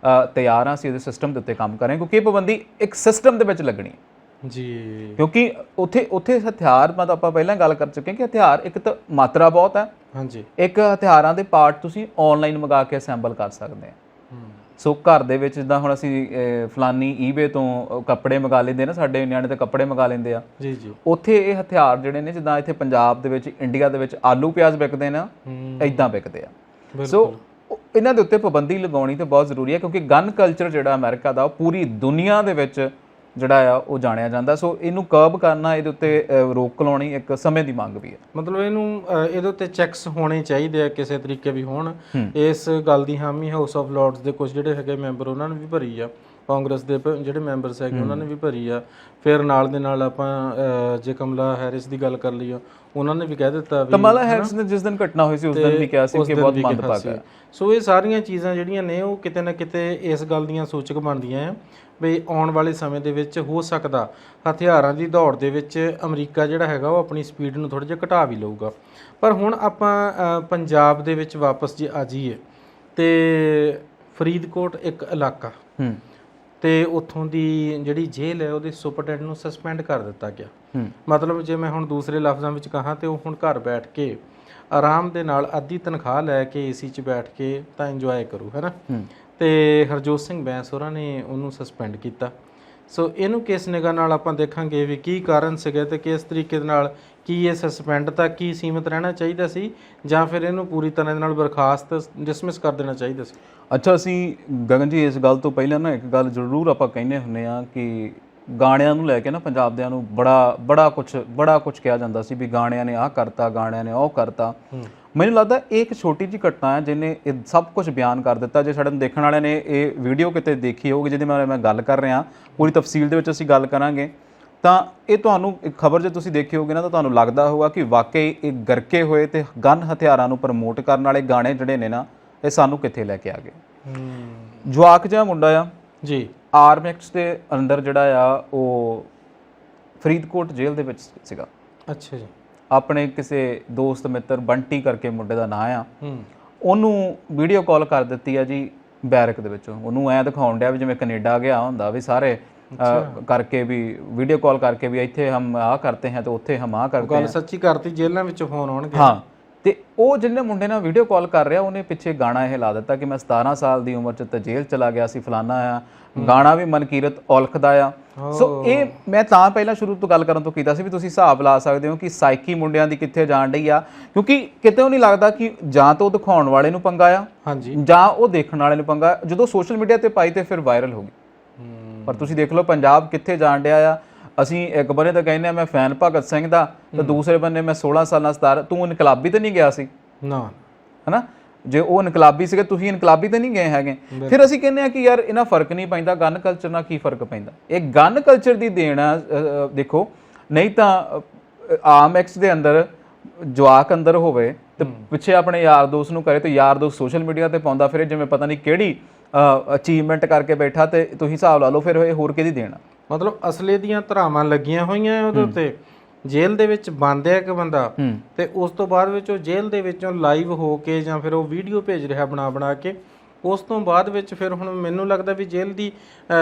ਤਿਆਰ ਹਾਂ, ਅਸੀਂ ਇਹਦੇ ਸਿਸਟਮ ਦੇ ਉੱਤੇ ਕੰਮ ਕਰਾਂਗੇ, ਕਿਉਂਕਿ ਇਹ ਪਾਬੰਦੀ ਇੱਕ ਸਿਸਟਮ ਦੇ ਵਿੱਚ ਲੱਗਣੀ ਜੀ। ਕਿਉਂਕਿ ਉੱਥੇ ਹਥਿਆਰ, ਮਤਲਬ ਆਪਾਂ ਪਹਿਲਾਂ ਗੱਲ ਕਰ ਚੁੱਕੇ ਕਿ ਹਥਿਆਰ ਇੱਕ ਤਾਂ ਮਾਤਰਾ ਬਹੁਤ ਹੈ ਹਾਂਜੀ, ਇੱਕ ਹਥਿਆਰਾਂ ਦੇ ਪਾਰਟ ਤੁਸੀਂ ਆਨਲਾਈਨ ਮੰਗਾ ਕੇ ਅਸੈਂਬਲ ਕਰ ਸਕਦੇ ਆ। ਸੋ ਘਰ ਦੇ ਵਿੱਚ ਜਿੱਦਾਂ ਹੁਣ ਅਸੀਂ ਫਲਾਨੀ ਈਬੇ ਤੋਂ ਕੱਪੜੇ ਮੰਗਾ ਲੈਂਦੇ ਨਾ, ਸਾਡੇ ਨਿਆਣੇ ਤੇ ਕੱਪੜੇ ਮੰਗਾ ਲੈਂਦੇ ਆ ਜੀ ਜੀ, ਉੱਥੇ ਇਹ ਹਥਿਆਰ ਜਿਹੜੇ ਨੇ, ਜਿੱਦਾਂ ਇੱਥੇ ਪੰਜਾਬ ਦੇ ਵਿੱਚ, ਇੰਡੀਆ ਦੇ ਵਿੱਚ ਆਲੂ ਪਿਆਜ਼ ਵਿਕਦੇ ਨੇ, ਇਦਾਂ ਵਿਕਦੇ ਆ। ਸੋ ਇਹਨਾਂ ਦੇ ਉੱਤੇ ਪਾਬੰਦੀ ਲਗਾਉਣੀ ਤੇ ਬਹੁਤ ਜ਼ਰੂਰੀ ਹੈ, ਕਿਉਂਕਿ ਗਨ ਕਲਚਰ ਜਿਹੜਾ ਅਮਰੀਕਾ ਦਾ, ਉਹ ਪੂਰੀ ਦੁਨੀਆ ਦੇ ਵਿੱਚ ਜਿਹੜਾ ਆ ਉਹ ਜਾਣਿਆ ਜਾਂਦਾ। ਸੋ ਇਹਨੂੰ ਕਰਬ ਕਰਨਾ, ਇਹਦੇ ਉੱਤੇ ਰੋਕ ਲਾਉਣੀ ਇੱਕ ਸਮੇਂ ਦੀ ਮੰਗ ਵੀ ਹੈ। ਮਤਲਬ ਇਹਦੇ ਉੱਤੇ ਚੈੱਕਸ ਹੋਣੇ ਚਾਹੀਦੇ ਆ, ਕਿਸੇ ਤਰੀਕੇ ਵੀ ਹੋਣ। ਇਸ ਗੱਲ ਦੀ ਹਾਮੀ ਹਾਊਸ ਆਫ ਲਾਰਡਸ ਦੇ ਕੁਝ ਜਿਹੜੇ ਹੈਗੇ ਮੈਂਬਰ, ਉਹਨਾਂ ਨੇ ਵੀ ਭਰੀ ਆ, ਕਾਂਗਰਸ ਦੇ ਜਿਹੜੇ ਮੈਂਬਰਸ ਹੈਗੇ ਉਹਨਾਂ ਨੇ ਵੀ ਭਰੀ ਆ। ਫਿਰ ਨਾਲ ਦੇ ਨਾਲ ਆਪਾਂ ਜੇ ਕਮਲਾ ਹੈਰਿਸ ਦੀ ਗੱਲ ਕਰ ਲਈਏ, ਉਹਨਾਂ ਨੇ ਵੀ ਕਹਿ ਦਿੱਤਾ ਵੀ, ਕਮਲਾ ਹੈਰਿਸ ਨੇ ਜਿਸ ਦਿਨ ਘਟਨਾ ਹੋਈ ਸੀ ਉਸ ਦਿਨ ਵੀ ਕਿਹਾ ਸੀ ਕਿ ਬਹੁਤ ਮੰਦਭਾਗਾ ਹੈ। ਸੋ ਇਹ ਸਾਰੀਆਂ ਚੀਜ਼ਾਂ ਜਿਹੜੀਆਂ ਨੇ ਉਹ ਕਿਤੇ ਨਾ ਕਿਤੇ ਇਸ ਗੱਲ ਦੀਆਂ ਸੂਚਕ ਬਣਦੀਆਂ ਆ ਵੀ ਆਉਣ ਵਾਲੇ ਸਮੇਂ ਦੇ ਵਿੱਚ ਹੋ ਸਕਦਾ ਹਥਿਆਰਾਂ ਦੀ ਦੌੜ ਦੇ ਵਿੱਚ ਅਮਰੀਕਾ ਜਿਹੜਾ ਹੈਗਾ ਉਹ ਆਪਣੀ ਸਪੀਡ ਨੂੰ ਥੋੜ੍ਹਾ ਜਿਹਾ ਘਟਾ ਵੀ ਲਊਗਾ। ਪਰ ਹੁਣ ਆਪਾਂ ਪੰਜਾਬ ਦੇ ਵਿੱਚ ਵਾਪਸ ਜੇ ਆ ਜਾਈਏ, ਤੇ ਫਰੀਦਕੋਟ ਇੱਕ ਇਲਾਕਾ ਤੇ ਉੱਥੋਂ ਦੀ ਜਿਹੜੀ ਜੇਲ੍ਹ ਹੈ ਉਹਦੇ ਸੁਪਰਡੈਂਟ ਨੂੰ ਸਸਪੈਂਡ ਕਰ ਦਿੱਤਾ ਗਿਆ। ਮਤਲਬ ਜੇ ਮੈਂ ਹੁਣ ਦੂਸਰੇ ਲਫ਼ਜ਼ਾਂ ਵਿੱਚ ਕਹਾਂ ਤੇ ਉਹ ਹੁਣ ਘਰ ਬੈਠ ਕੇ ਆਰਾਮ ਦੇ ਨਾਲ ਅੱਧੀ ਤਨਖਾਹ ਲੈ ਕੇ ਏਸੀ 'ਚ ਬੈਠ ਕੇ ਤਾਂ ਇੰਜੋਏ ਕਰੂ, ਹੈ ਨਾ। ਤੇ ਹਰਜੋਤ ਸਿੰਘ ਬੈਂਸ ਹੋਰਾਂ ਨੇ ਉਹਨੂੰ ਸਸਪੈਂਡ ਕੀਤਾ। ਸੋ ਇਹਨੂੰ ਕਿਸ ਨਿਗਾਹ ਨਾਲ ਆਪਾਂ ਦੇਖਾਂਗੇ ਵੀ ਕੀ ਕਾਰਨ ਸੀਗੇ ਤੇ ਕਿਸ ਤਰੀਕੇ ਦੇ ਨਾਲ ਕੀ ਇਹ ਸਸਪੈਂਡ ਤੱਕ ਹੀ ਸੀਮਿਤ ਰਹਿਣਾ ਚਾਹੀਦਾ ਸੀ ਜਾਂ ਫਿਰ ਇਹਨੂੰ ਪੂਰੀ ਤਰ੍ਹਾਂ ਦੇ ਨਾਲ ਬਰਖਾਸਤ ਡਿਸਮਿਸ ਕਰ ਦੇਣਾ ਚਾਹੀਦਾ ਸੀ? ਅੱਛਾ, ਅਸੀਂ ਗਗਨ ਜੀ ਇਸ ਗੱਲ ਤੋਂ ਪਹਿਲਾਂ ਨਾ ਇੱਕ ਗੱਲ ਜ਼ਰੂਰ ਆਪਾਂ ਕਹਿੰਦੇ ਹੁੰਦੇ ਆ ਕਿ ਗਾਣਿਆਂ ਨੂੰ ਲੈ ਕੇ ਨਾ ਪੰਜਾਬ ਦਿਆਂ ਨੂੰ ਬੜਾ ਕੁਝ ਕਿਹਾ ਜਾਂਦਾ ਸੀ ਵੀ ਗਾਣਿਆਂ ਨੇ ਆਹ ਕਰਤਾ, ਗਾਣਿਆਂ ਨੇ ਉਹ ਕਰਤਾ। ਮੈਨੂੰ ਲੱਗਦਾ ਇਹ ਇੱਕ ਛੋਟੀ ਜਿਹੀ ਘਟਨਾ ਹੈ ਜਿਹਨੇ ਇਹ ਸਭ ਕੁਝ ਬਿਆਨ ਕਰ ਦਿੱਤਾ। ਜੇ ਸਾਡੇ ਦੇਖਣ ਵਾਲਿਆਂ ਨੇ ਇਹ ਵੀਡੀਓ ਕਿਤੇ ਦੇਖੀ ਹੋਊਗੀ ਜਿਹਦੀ ਮੈਂ ਗੱਲ ਕਰ ਰਿਹਾ, ਪੂਰੀ ਤਫਸੀਲ ਦੇ ਵਿੱਚ ਅਸੀਂ ਗੱਲ ਕਰਾਂਗੇ, ਤਾਂ ਇਹ ਤੁਹਾਨੂੰ ਇੱਕ ਖਬਰ ਜੇ ਤੁਸੀਂ ਦੇਖੀ ਹੋਗੀ ਨਾ ਤਾਂ ਤੁਹਾਨੂੰ ਲੱਗਦਾ ਹੋਊਗਾ ਕਿ ਵਾਕਈ ਇਹ ਗਰਕੇ ਹੋਏ ਤੇ ਗਨ ਹਥਿਆਰਾਂ ਨੂੰ ਪ੍ਰਮੋਟ ਕਰਨ ਵਾਲੇ ਗਾਣੇ ਜਿਹੜੇ ਨੇ ਨਾ ਇਹ ਸਾਨੂੰ ਕਿੱਥੇ ਲੈ ਕੇ ਆ ਗਏ। ਜਵਾਕ ਜਿਹਾ ਮੁੰਡਾ ਆ ਜੀ, ਆਰਮੈਕਸ ਦੇ ਅੰਦਰ ਜਿਹੜਾ ਆ ਉਹ ਫਰੀਦਕੋਟ ਜੇਲ੍ਹ ਦੇ ਵਿੱਚ ਸੀਗਾ। ਅੱਛਾ ਜੀ। ਆਪਣੇ ਕਿਸੇ ਦੋਸਤ ਮਿੱਤਰ ਬੰਟੀ ਕਰਕੇ ਮੁੰਡੇ ਦਾ ਨਾਂ ਆ, ਉਹਨੂੰ ਵੀਡੀਓ ਕਾਲ ਕਰ ਦਿੱਤੀ ਆ ਜੀ ਬੈਰਕ ਦੇ ਵਿੱਚੋਂ। ਉਹਨੂੰ ਐਂ ਦਿਖਾਉਣ ਡਿਆ ਵੀ ਜਿਵੇਂ ਕੈਨੇਡਾ ਗਿਆ ਹੁੰਦਾ ਵੀ ਸਾਰੇ ਕਰਕੇ ਵੀ ਵੀਡੀਓ ਕਾਲ ਕਰਕੇ ਵੀ ਇੱਥੇ ਹਮ ਆਹ ਕਰਤੇ हैं तो ਉੱਥੇ ਹਮ ਆਹ ਕਰਤੇ ਗੱਲ ਸੱਚੀ ਕਰਤੀ, ਜੇਲ੍ਹਾਂ ਵਿੱਚੋਂ ਫੋਨ ਆਉਣਗੇ। ਹਾਂ, ਤੇ ਉਹ ਜਿਹਨੇ ਮੁੰਡੇ ਨਾਲ ਵੀਡੀਓ ਕਾਲ ਕਰ ਰਿਹਾ ਉਹਨੇ ਪਿੱਛੇ ਗਾਣਾ ਇਹ ਲਾ ਦਿੱਤਾ ਕਿ ਮੈਂ 17 ਸਾਲ ਦੀ ਉਮਰ 'ਚ ਤਾਂ ਜੇਲ੍ਹ ਚਲਾ ਗਿਆ ਸੀ, ਫਲਾਨਾ ਆ। ਗਾਣਾ ਵੀ ਮਨਕੀਰਤ ਔਲਖ ਦਾ ਆ। ਸੋ ਇਹ ਮੈਂ ਤਾਂ ਪਹਿਲਾਂ ਸ਼ੁਰੂ ਤੋਂ ਗੱਲ ਕਰਨ ਤੋਂ ਕੀਤਾ ਸੀ ਵੀ ਤੁਸੀਂ ਹਿਸਾਬ ਲਾ ਸਕਦੇ ਹੋ ਕਿ ਸਾਈਕੀ ਮੁੰਡਿਆਂ ਦੀ ਕਿੱਥੇ ਜਾਣ ਡਈ ਆ, ਕਿਉਂਕਿ ਕਿਤੇ ਉਹ ਨਹੀਂ ਲੱਗਦਾ ਕਿ ਜਾਂ ਤਾਂ ਉਹ ਦਿਖਾਉਣ ਵਾਲੇ ਨੂੰ ਪੰਗਾ ਆ, ਹਾਂਜੀ, ਜਾਂ ਉਹ ਦੇਖਣ ਵਾਲੇ ਨੂੰ ਪੰਗਾ। ਜਦੋਂ ਸੋਸ਼ਲ ਮੀਡੀਆ ਤੇ ਪਾਈ ਤੇ ਫਿਰ ਵਾਇਰਲ ਹੋ ਗਈ। ਪਰ ਤੁਸੀਂ ਦੇਖ ਲਓ ਪੰਜਾਬ ਕਿੱਥੇ ਜਾਣ ਡਿਆ ਆ। ਅਸੀਂ ਇੱਕ ਬੰਨੇ ਤਾਂ ਕਹਿੰਦੇ ਆ ਮੈਂ ਫੈਨ ਭਗਤ ਸਿੰਘ ਦਾ, ਤੇ ਦੂਸਰੇ ਬੰਨੇ ਮੈਂ 16 ਸਾਲਾਂ 17। ਤੂੰ ਇਨਕਲਾਬੀ ਤੇ ਨਹੀਂ ਗਿਆ ਸੀ ਨਾ, ਹਨਾ? ਜੇ ਉਹ ਇਨਕਲਾਬੀ ਸੀਗੇ, ਤੁਸੀਂ ਇਨਕਲਾਬੀ ਤੇ ਨਹੀਂ ਗਏ ਹੈਗੇ। ਫਿਰ ਅਸੀਂ ਕਹਿੰਦੇ ਆ ਕਿ ਯਾਰ ਇਹਨਾਂ ਫਰਕ ਨਹੀਂ ਪੈਂਦਾ, ਗਨ ਕਲਚਰ ਨਾਲ ਕੀ ਫਰਕ ਪੈਂਦਾ? ਇਹ ਗਨ ਕਲਚਰ ਦੀ ਦੇਣ ਆ। ਦੇਖੋ, ਨਹੀਂ ਤਾਂ ਆਰਮਐਕਸ ਦੇ ਅੰਦਰ ਜਵਾਕ ਅੰਦਰ ਹੋਵੇ ਤੇ ਪਿੱਛੇ ਆਪਣੇ ਯਾਰ ਦੋਸਤ ਨੂੰ ਕਰੇ ਤੇ ਯਾਰ ਦੋਸਤ ਸੋਸ਼ਲ ਮੀਡੀਆ ਤੇ ਪਾਉਂਦਾ ਫਿਰ ਜਿਵੇਂ ਪਤਾ ਨਹੀਂ ਕਿਹੜੀ ਅਚੀਵਮੈਂਟ ਕਰਕੇ ਬੈਠਾ, ਤੇ ਤੁਸੀਂ ਹਿਸਾਬ ਲਾ ਲਓ ਫਿਰ ਇਹ ਹੋਰ ਕਿਹਦੀ ਦੇਣਾ? ਮਤਲਬ ਅਸਲੇ ਦੀਆਂ ਧਰਾਵਾਂ ਲੱਗੀਆਂ ਹੋਈਆਂ ਉਹਦੇ ਉੱਤੇ। ਜੇਲ੍ਹ ਦੇ ਵਿੱਚ ਬੰਦ ਹੈ ਇੱਕ ਬੰਦਾ, ਤੇ ਉਸ ਤੋਂ ਬਾਅਦ ਵਿੱਚ ਉਹ ਜੇਲ੍ਹ ਦੇ ਵਿੱਚੋਂ ਲਾਈਵ ਹੋ ਕੇ ਜਾਂ ਫਿਰ ਉਹ ਵੀਡੀਓ ਭੇਜ ਰਿਹਾ ਬਣਾ ਕੇ। ਉਸ ਤੋਂ ਬਾਅਦ ਵਿੱਚ ਫਿਰ ਹੁਣ ਮੈਨੂੰ ਲੱਗਦਾ ਵੀ ਜੇਲ੍ਹ ਦੀ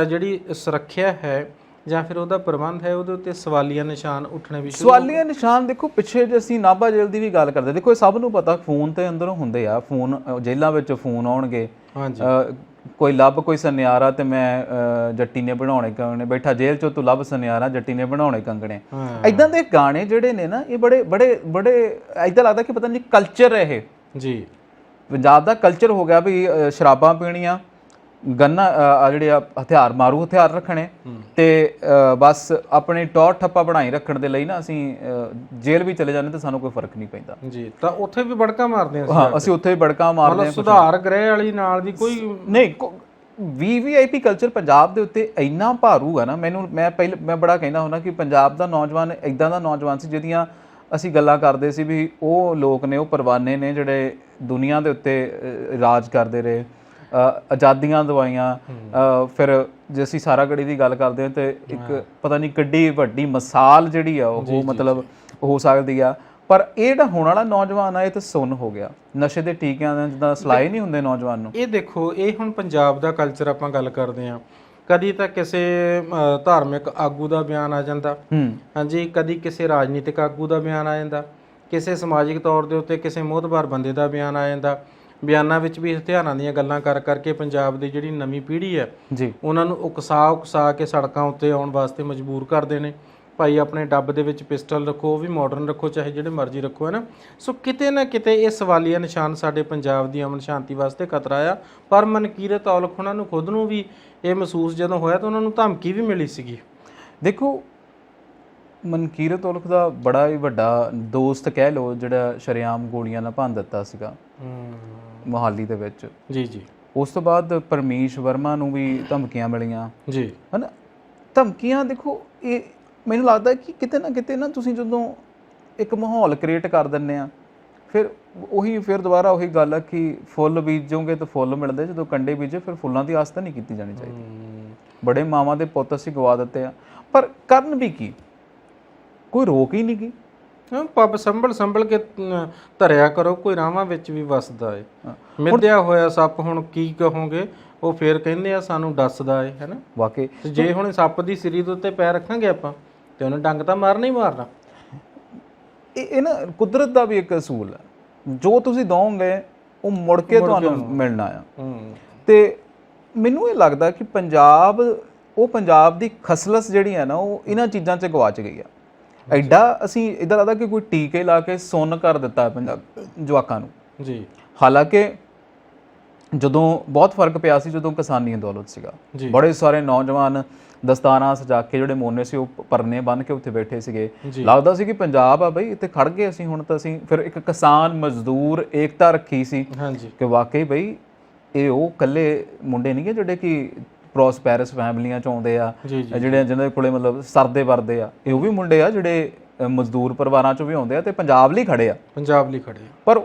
ਜਿਹੜੀ ਸੁਰੱਖਿਆ ਹੈ ਜਾਂ ਫਿਰ ਉਹਦਾ ਪ੍ਰਬੰਧ ਹੈ ਉਹਦੇ ਉੱਤੇ ਸਵਾਲੀਆ ਨਿਸ਼ਾਨ ਉੱਠਣੇ ਵੀ ਸਵਾਲੀਆ ਨਿਸ਼ਾਨ। ਦੇਖੋ, ਪਿੱਛੇ ਜੇ ਅਸੀਂ ਨਾਭਾ ਜੇਲ੍ਹ ਦੀ ਵੀ ਗੱਲ ਕਰਦੇ, ਦੇਖੋ ਇਹ ਸਭ ਨੂੰ ਪਤਾ ਫੋਨ ਤੇ ਅੰਦਰੋਂ ਹੁੰਦੇ ਆ। ਫੋਨ ਜੇਲ੍ਹਾਂ ਵਿੱਚ ਫੋਨ ਆਉਣਗੇ, ਕੋਈ ਲੱਭ ਕੋਈ ਸੁਨਿਆਰਾ ਤੇ ਮੈਂ ਜੱਟੀ ਨੇ ਬਣਾਉਣੇ ਕੰਗਣੇ, ਬੈਠਾ ਜੇਲ੍ਹ ਚੋਂ ਤੂੰ ਲੱਭ ਸੁਨਿਆਰਾ ਜੱਟੀ ਨੇ ਬਣਾਉਣੇ ਕੰਗਣੇ। ਇਦਾਂ ਦੇ ਗਾਣੇ ਜਿਹੜੇ ਨੇ ਨਾ ਇਹ ਬੜੇ ਇਦਾਂ ਲੱਗਦਾ ਕਿ ਪਤਾ ਨਹੀਂ ਕਲਚਰ ਹੈ ਇਹ ਜੀ। ਪੰਜਾਬ ਦਾ ਕਲਚਰ ਹੋ ਗਿਆ ਵੀ ਸ਼ਰਾਬਾਂ ਪੀਣੀਆਂ, ਗੰਨਾ ਜਿਹੜੇ ਆ ਹਥਿਆਰ, ਮਾਰੂ ਹਥਿਆਰ ਰੱਖਣੇ, ਤੇ ਬਸ ਆਪਣੇ ਟੌਰ ਠੱਪਾ ਬਣਾਈ ਰੱਖਣ ਦੇ ਲਈ ਨਾ ਅਸੀਂ ਜੇਲ੍ਹ ਵੀ ਚਲੇ ਜਾਂਦੇ ਤੇ ਸਾਨੂੰ ਕੋਈ ਫਰਕ ਨਹੀਂ ਪੈਂਦਾ ਜੀ। ਤਾਂ ਉੱਥੇ ਵੀ ਬੜਕਾ ਮਾਰਦੇ ਹਾਂ, ਅਸੀਂ ਉੱਥੇ ਵੀ ਬੜਕਾ ਮਾਰਦੇ ਹਾਂ। ਸੁਧਾਰ ਗ੍ਰਹਿ ਵਾਲੀ ਨਾਲ ਦੀ ਕੋਈ ਨਹੀਂ। ਵੀਵੀਆਈਪੀ ਕਲਚਰ ਪੰਜਾਬ ਦੇ ਉੱਤੇ ਇੰਨਾ ਭਾਰੂ ਹੈ ਨਾ। ਮੈਂ ਬੜਾ ਕਹਿੰਦਾ ਹੁੰਦਾ ਕਿ ਪੰਜਾਬ ਦਾ ਨੌਜਵਾਨ ਇੱਦਾਂ ਦਾ ਨੌਜਵਾਨ ਸੀ ਜਿਹਦੀਆਂ ਅਸੀਂ ਗੱਲਾਂ ਕਰਦੇ ਸੀ ਵੀ ਉਹ ਲੋਕ ਨੇ, ਉਹ ਪਰਵਾਨੇ ਨੇ ਜਿਹੜੇ ਦੁਨੀਆ ਦੇ ਉੱਤੇ ਰਾਜ ਕਰਦੇ ਰਹੇ, ਆਜ਼ਾਦੀਆਂ ਦਵਾਈਆਂ। ਫਿਰ ਜੇ ਅਸੀਂ ਸਾਰਾਗੜ੍ਹੀ ਦੀ ਗੱਲ ਕਰਦੇ ਹਾਂ ਤੇ ਇੱਕ ਪਤਾ ਨਹੀਂ ਕਿੱਡੀ ਵੱਡੀ ਮਿਸਾਲ ਜਿਹੜੀ ਆ ਉਹ ਮਤਲਬ ਹੋ ਸਕਦੀ ਆ। ਪਰ ਇਹ ਜਿਹੜਾ ਹੋਣ ਵਾਲਾ ਨੌਜਵਾਨ ਆ ਇਹ ਤਾਂ ਸੁੰਨ ਹੋ ਗਿਆ ਨਸ਼ੇ ਦੇ ਟੀਕਿਆਂ ਦਾ, ਜਿੱਦਾਂ ਸਲਾਈ ਨਹੀਂ ਹੁੰਦੇ ਨੌਜਵਾਨ ਨੂੰ। ਇਹ ਦੇਖੋ, ਇਹ ਹੁਣ ਪੰਜਾਬ ਦਾ ਕਲਚਰ ਆਪਾਂ ਗੱਲ ਕਰਦੇ ਹਾਂ। ਕਦੀ ਤਾਂ ਕਿਸੇ ਧਾਰਮਿਕ ਆਗੂ ਦਾ ਬਿਆਨ ਆ ਜਾਂਦਾ, ਹਾਂਜੀ, ਕਦੀ ਕਿਸੇ ਰਾਜਨੀਤਿਕ ਆਗੂ ਦਾ ਬਿਆਨ ਆ ਜਾਂਦਾ, ਕਿਸੇ ਸਮਾਜਿਕ ਤੌਰ ਦੇ ਉੱਤੇ ਕਿਸੇ ਮੋਹਤਬਾਰ ਬੰਦੇ ਦਾ ਬਿਆਨ ਆ ਜਾਂਦਾ। ਬਿਆਨਾਂ ਵਿੱਚ ਵੀ ਹਥਿਆਰਾਂ ਦੀਆਂ ਗੱਲਾਂ ਕਰਕੇ ਪੰਜਾਬ ਦੀ ਜਿਹੜੀ ਨਵੀਂ ਪੀੜ੍ਹੀ ਹੈ ਜੀ ਉਹਨਾਂ ਨੂੰ ਉਕਸਾ ਕੇ ਸੜਕਾਂ ਉੱਤੇ ਆਉਣ ਵਾਸਤੇ ਮਜਬੂਰ ਕਰਦੇ ਨੇ। ਭਾਈ ਆਪਣੇ ਡੱਬ ਦੇ ਵਿੱਚ ਪਿਸਟਲ ਰੱਖੋ, ਉਹ ਵੀ ਮਾਡਰਨ ਰੱਖੋ, ਚਾਹੇ ਜਿਹੜੇ ਮਰਜ਼ੀ ਰੱਖੋ, ਹੈ ਨਾ। ਸੋ ਕਿਤੇ ਨਾ ਕਿਤੇ ਇਹ ਸਵਾਲੀਆ ਨਿਸ਼ਾਨ ਸਾਡੇ ਪੰਜਾਬ ਦੀ ਅਮਨ ਸ਼ਾਂਤੀ ਵਾਸਤੇ ਖਤਰਾ ਆ। ਪਰ ਮਨਕੀਰਤ ਔਲਖ ਉਹਨਾਂ ਨੂੰ ਖੁਦ ਨੂੰ ਵੀ ਇਹ ਮਹਿਸੂਸ ਜਦੋਂ ਹੋਇਆ ਤਾਂ ਉਹਨਾਂ ਨੂੰ ਧਮਕੀ ਵੀ ਮਿਲੀ ਸੀਗੀ। ਦੇਖੋ, ਮਨਕੀਰਤ ਔਲਖ ਦਾ ਬੜਾ ਹੀ ਵੱਡਾ ਦੋਸਤ ਕਹਿ ਲਓ ਜਿਹੜਾ ਸ਼ਰੇਆਮ ਗੋਲੀਆਂ ਨਾਲ ਭੰਨ ਦਿੱਤਾ ਸੀਗਾ ਮੋਹਾਲੀ ਦੇ ਵਿੱਚ ਜੀ ਜੀ। ਉਸ ਤੋਂ ਬਾਅਦ ਪਰਮੇਸ਼ ਵਰਮਾ ਨੂੰ ਵੀ ਧਮਕੀਆਂ ਮਿਲੀਆਂ ਜੀ, ਹੈ ਨਾ। ਧਮਕੀਆਂ ਦੇਖੋ, ਇਹ ਮੈਨੂੰ ਲੱਗਦਾ ਕਿ ਕਿਤੇ ਨਾ ਤੁਸੀਂ ਜਦੋਂ ਇੱਕ ਮਾਹੌਲ ਕ੍ਰੀਏਟ ਕਰ ਦਿੰਦੇ ਆ ਫਿਰ ਦੁਬਾਰਾ ਉਹੀ ਗੱਲ ਆ ਕਿ ਫੁੱਲ ਬੀਜੋਗੇ ਤਾਂ ਫੁੱਲ ਮਿਲਦੇ, ਜਦੋਂ ਕੰਡੇ ਬੀਜੇ ਫਿਰ ਫੁੱਲਾਂ ਦੀ ਆਸ ਤਾਂ ਨਹੀਂ ਕੀਤੀ ਜਾਣੀ ਚਾਹੀਦੀ। ਬੜੇ ਮਾਵਾਂ ਦੇ ਪੁੱਤ ਅਸੀਂ ਗਵਾ ਦਿੱਤੇ ਆ, ਪਰ ਕਰਨ ਵੀ ਕੀ, ਕੋਈ ਰੋਕ ਹੀ ਨਹੀਂ ਗਈ। ਪੱਬ ਸੰਭਲ ਕੇ ਧਰਿਆ ਕਰੋ, ਕੋਈ ਰਾਵਾਂ ਵਿੱਚ ਵੀ ਵਸਦਾ ਏ। ਮਿੱਧਿਆ ਹੋਇਆ ਸੱਪ ਹੁਣ ਕੀ ਕਹੋਗੇ, ਉਹ ਫੇਰ ਕਹਿੰਦੇ ਆ ਸਾਨੂੰ ਦੱਸਦਾ ਏ, ਹੈ ਨਾ। ਵਾਕਈ ਜੇ ਹੁਣ ਸੱਪ ਦੀ ਸਿਰੀ ਦੇ ਉੱਤੇ ਪੈਰ ਰੱਖਾਂਗੇ ਆਪਾਂ ਤੇ ਉਹਨੇ ਡੰਗ ਤਾਂ ਮਾਰਨਾ ਹੀ ਮਾਰਨਾ। ਇਹ ਨਾ ਕੁਦਰਤ ਦਾ ਵੀ ਇੱਕ ਅਸੂਲ ਹੈ, ਜੋ ਤੁਸੀਂ ਦੋਗੇ ਉਹ ਮੁੜ ਕੇ ਤੁਹਾਨੂੰ ਮਿਲਣਾ ਆ। ਤੇ ਮੈਨੂੰ ਇਹ ਲੱਗਦਾ ਕਿ ਪੰਜਾਬ ਦੀ ਖਸਲਸ ਜਿਹੜੀ ਹੈ ਨਾ ਉਹ ਇਹਨਾਂ ਚੀਜ਼ਾਂ 'ਚ ਗਵਾਚ ਗਈ ਆ। ਐਡਾ ਅਸੀਂ ਇਦਾਂ ਲੱਗਦਾ ਕਿ ਕੋਈ ਟੀਕੇ ਲਾ ਕੇ ਸੁੰਨ ਕਰ ਦਿੱਤਾ ਪੰਜਾਬ ਜਵਾਕਾਂ ਨੂੰ ਜੀ। ਹਾਲਾਂਕਿ ਜਦੋਂ ਬਹੁਤ ਫਰਕ ਪਿਆ ਸੀ ਜਦੋਂ ਕਿਸਾਨੀ ਅੰਦੋਲਨ ਸੀਗਾ, ਬੜੇ ਸਾਰੇ ਨੌਜਵਾਨ ਦਸਤਾਰਾਂ ਸਜਾ ਕੇ ਜਿਹੜੇ ਮੋਨੇ ਸੀ ਉਹ ਪਰਨੇ ਬੰਨ੍ਹ ਕੇ ਉੱਥੇ ਬੈਠੇ ਸੀਗੇ, ਲੱਗਦਾ ਸੀ ਕਿ ਪੰਜਾਬ ਆ ਬਈ ਇੱਥੇ ਖੜ ਗਏ ਅਸੀਂ ਹੁਣ ਤਾਂ ਅਸੀਂ। ਫਿਰ ਇੱਕ ਕਿਸਾਨ ਮਜ਼ਦੂਰ ਏਕਤਾ ਰੱਖੀ ਸੀ ਕਿ ਵਾਕਈ ਬਈ ਇਹ ਉਹ ਇਕੱਲੇ ਮੁੰਡੇ ਨਹੀਂ ਗੇ ਜਿਹੜੇ ਕਿ ਪ੍ਰੋਸਪੈਰਸ ਫੈਮਲੀਆਂ 'ਚ ਆਉਂਦੇ ਆ, ਜਿਹੜੇ ਜਿਹਨਾਂ ਦੇ ਕੋਲੇ ਮਤਲਬ ਸਰਦੇ ਵਰਦੇ ਆ, ਇਹ ਉਹ ਵੀ ਮੁੰਡੇ ਆ ਜਿਹੜੇ ਮਜ਼ਦੂਰ ਪਰਿਵਾਰਾਂ 'ਚੋਂ ਵੀ ਆਉਂਦੇ ਆ ਤੇ ਪੰਜਾਬ ਲਈ ਖੜੇ ਆ, ਪੰਜਾਬ ਲਈ ਖੜੇ ਆ। ਪਰ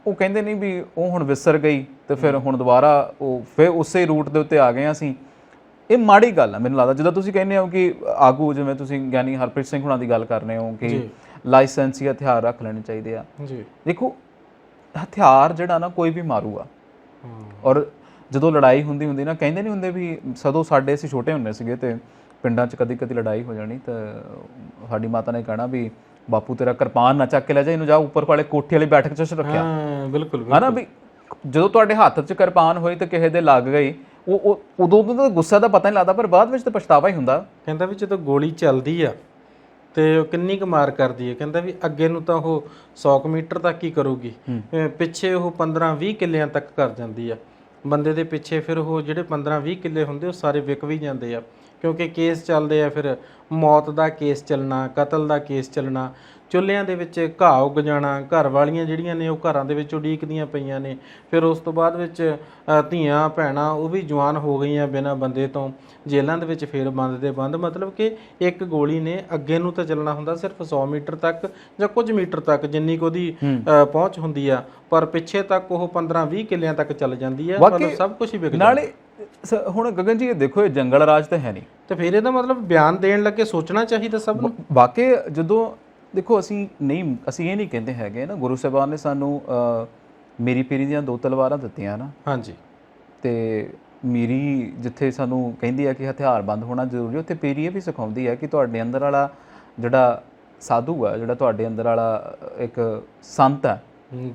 ਉਹ ਕਹਿੰਦੇ ਨਹੀਂ ਵੀ ਉਹ ਹੁਣ ਵਿਸਰ ਗਈ ਤੇ ਫਿਰ ਹੁਣ ਦੁਬਾਰਾ ਉਹ ਫਿਰ ਉਸੇ ਰੂਟ ਦੇ ਉੱਤੇ ਆ ਗਏ ਆ ਅਸੀਂ। ਇਹ ਮਾੜੀ ਗੱਲ ਆ ਮੈਨੂੰ ਲੱਗਦਾ। ਜਦੋਂ ਤੁਸੀਂ ਕਹਿੰਦੇ ਹੋ ਕਿ ਆਗੂ ਜਿਵੇਂ ਤੁਸੀਂ ਗਿਆਨੀ ਹਰਪ੍ਰੀਤ ਸਿੰਘ ਹੁਣਾਂ ਦੀ ਗੱਲ ਕਰ ਰਹੇ ਹੋ ਕਿ ਲਾਇਸੈਂਸੀ ਹਥਿਆਰ ਰੱਖ ਲੈਣੇ ਚਾਹੀਦੇ ਆ, ਦੇਖੋ ਹਥਿਆਰ ਜਿਹੜਾ ਨਾ ਕੋਈ ਵੀ ਮਾਰੂਗਾ। ਔਰ ਜਦੋਂ ਲੜਾਈ ਹੁੰਦੀ ਨਾ, ਕਹਿੰਦੇ ਨਹੀਂ ਹੁੰਦੇ ਵੀ ਸਦੋਂ ਸਾਡੇ ਅਸੀਂ ਛੋਟੇ ਹੁੰਦੇ ਸੀਗੇ ਤੇ ਪਿੰਡਾਂ 'ਚ ਕਦੀ ਲੜਾਈ ਹੋ ਜਾਣੀ ਤਾਂ ਸਾਡੀ ਮਾਤਾ ਨੇ ਕਹਿਣਾ ਵੀ ਬਾਪੂ ਤੇਰਾ ਕਿਰਪਾਨ ਨਾ ਚੱਕ ਕੇ ਲੈ ਜਾ, ਇਹਨੂੰ ਜਾ ਉੱਪਰ ਵਾਲੇ ਕੋਠੇ ਵਾਲੀ ਬੈਠਕ 'ਚ ਰੱਖਿਆ। ਬਿਲਕੁਲ ਹੈ ਨਾ ਵੀ ਜਦੋਂ ਤੁਹਾਡੇ ਹੱਥ 'ਚ ਕਿਰਪਾਨ ਹੋਈ ਤੇ ਕਿਸੇ ਦੇ ਲੱਗ ਗਈ, ਉਹ ਉਦੋਂ ਤਾਂ ਗੁੱਸਾ ਦਾ ਪਤਾ ਨਹੀਂ ਲੱਗਦਾ, ਪਰ ਬਾਅਦ ਵਿੱਚ ਤਾਂ ਪਛਤਾਵਾ ਹੀ ਹੁੰਦਾ। ਕਹਿੰਦਾ ਵੀ ਜਦੋਂ ਗੋਲੀ ਚੱਲਦੀ ਆ ਤੇ ਉਹ ਕਿੰਨੀ ਕੁ ਮਾਰ ਕਰਦੀ ਹੈ, ਕਹਿੰਦਾ ਵੀ ਅੱਗੇ ਨੂੰ ਤਾਂ ਉਹ 100 ਮੀਟਰ ਤੱਕ ਹੀ ਕਰੂਗੀ, ਪਿੱਛੇ ਉਹ 15-20 ਕਿੱਲਿਆਂ ਤੱਕ ਕਰ ਜਾਂਦੀ ਆ। ਬੰਦੇ ਦੇ ਪਿੱਛੇ ਫਿਰ ਉਹ ਜਿਹੜੇ 15-20 ਕਿੱਲੇ ਹੁੰਦੇ ਉਹ ਸਾਰੇ ਵਿਕ ਵੀ ਜਾਂਦੇ ਆ, ਕਿਉਂਕਿ ਕੇਸ ਚੱਲਦੇ ਆ, ਫਿਰ ਮੌਤ ਦਾ ਕੇਸ ਚੱਲਣਾ, ਕਤਲ ਦਾ ਕੇਸ ਚੱਲਣਾ, ਚੁੱਲ੍ਹਿਆਂ ਦੇ ਵਿੱਚ ਘਾਹ ਉੱਗ ਜਾਣਾ, ਘਰ ਵਾਲੀਆਂ ਜਿਹੜੀਆਂ ਨੇ ਉਹ ਘਰਾਂ ਦੇ ਵਿੱਚ ਉਡੀਕਦੀਆਂ ਪਈਆਂ ਨੇ। ਫਿਰ ਉਸ ਤੋਂ ਬਾਅਦ ਵਿੱਚ ਧੀਆਂ ਭੈਣਾਂ ਉਹ ਵੀ ਜਵਾਨ ਹੋ ਗਈਆਂ ਬਿਨਾਂ ਬੰਦੇ ਤੋਂ, ਜੇਲ੍ਹਾਂ ਦੇ ਵਿੱਚ ਫਿਰ ਬੰਦ ਦੇ ਬੰਦ। ਮਤਲਬ ਕਿ ਇੱਕ ਗੋਲੀ ਨੇ ਅੱਗੇ ਨੂੰ ਤਾਂ ਚੱਲਣਾ ਹੁੰਦਾ ਸਿਰਫ 100 ਮੀਟਰ ਤੱਕ ਜਾਂ ਕੁਝ ਮੀਟਰ ਤੱਕ ਜਿੰਨੀ ਕੁ ਉਹਦੀ ਪਹੁੰਚ ਹੁੰਦੀ ਆ, ਪਰ ਪਿੱਛੇ ਤੱਕ ਉਹ 15-20 ਕਿੱਲਿਆਂ ਤੱਕ ਚੱਲ ਜਾਂਦੀ ਆ। ਮਤਲਬ ਸਭ ਕੁਝ ਹੀ ਵਿਕ ਜਾਂਦਾ। ਨਾਲੇ ਹੁਣ ਗਗਨ ਜੀ ਇਹ ਦੇਖੋ, ਇਹ ਜੰਗਲ ਰਾਜ ਤਾਂ ਹੈ ਨਹੀਂ, ਤੇ ਫਿਰ ਇਹਦਾ ਮਤਲਬ ਬਿਆਨ ਦੇਣ ਲੱਗੇ ਸੋਚਣਾ ਚਾਹੀਦਾ ਸਭ ਨੂੰ। ਵਾਕਈ ਜਦੋਂ ਦੇਖੋ ਅਸੀਂ ਇਹ ਨਹੀਂ ਕਹਿੰਦੇ ਹੈਗੇ ਨਾ, ਗੁਰੂ ਸਾਹਿਬਾਨ ਨੇ ਸਾਨੂੰ ਮੇਰੀ ਪੀਰੀ ਦੀਆਂ 2 ਤਲਵਾਰਾਂ ਦਿੱਤੀਆਂ ਨਾ। ਹਾਂਜੀ। ਤੇ ਮੇਰੀ ਜਿੱਥੇ ਸਾਨੂੰ ਕਹਿੰਦੀ ਆ ਕਿ ਹਥਿਆਰਬੰਦ ਹੋਣਾ ਜ਼ਰੂਰੀ, ਉੱਥੇ ਪੀਰੀ ਇਹ ਵੀ ਸਿਖਾਉਂਦੀ ਹੈ ਕਿ ਤੁਹਾਡੇ ਅੰਦਰ ਵਾਲਾ ਜਿਹੜਾ ਸਾਧੂ ਆ, ਜਿਹੜਾ ਤੁਹਾਡੇ ਅੰਦਰ ਵਾਲਾ ਇੱਕ ਸੰਤ ਆ,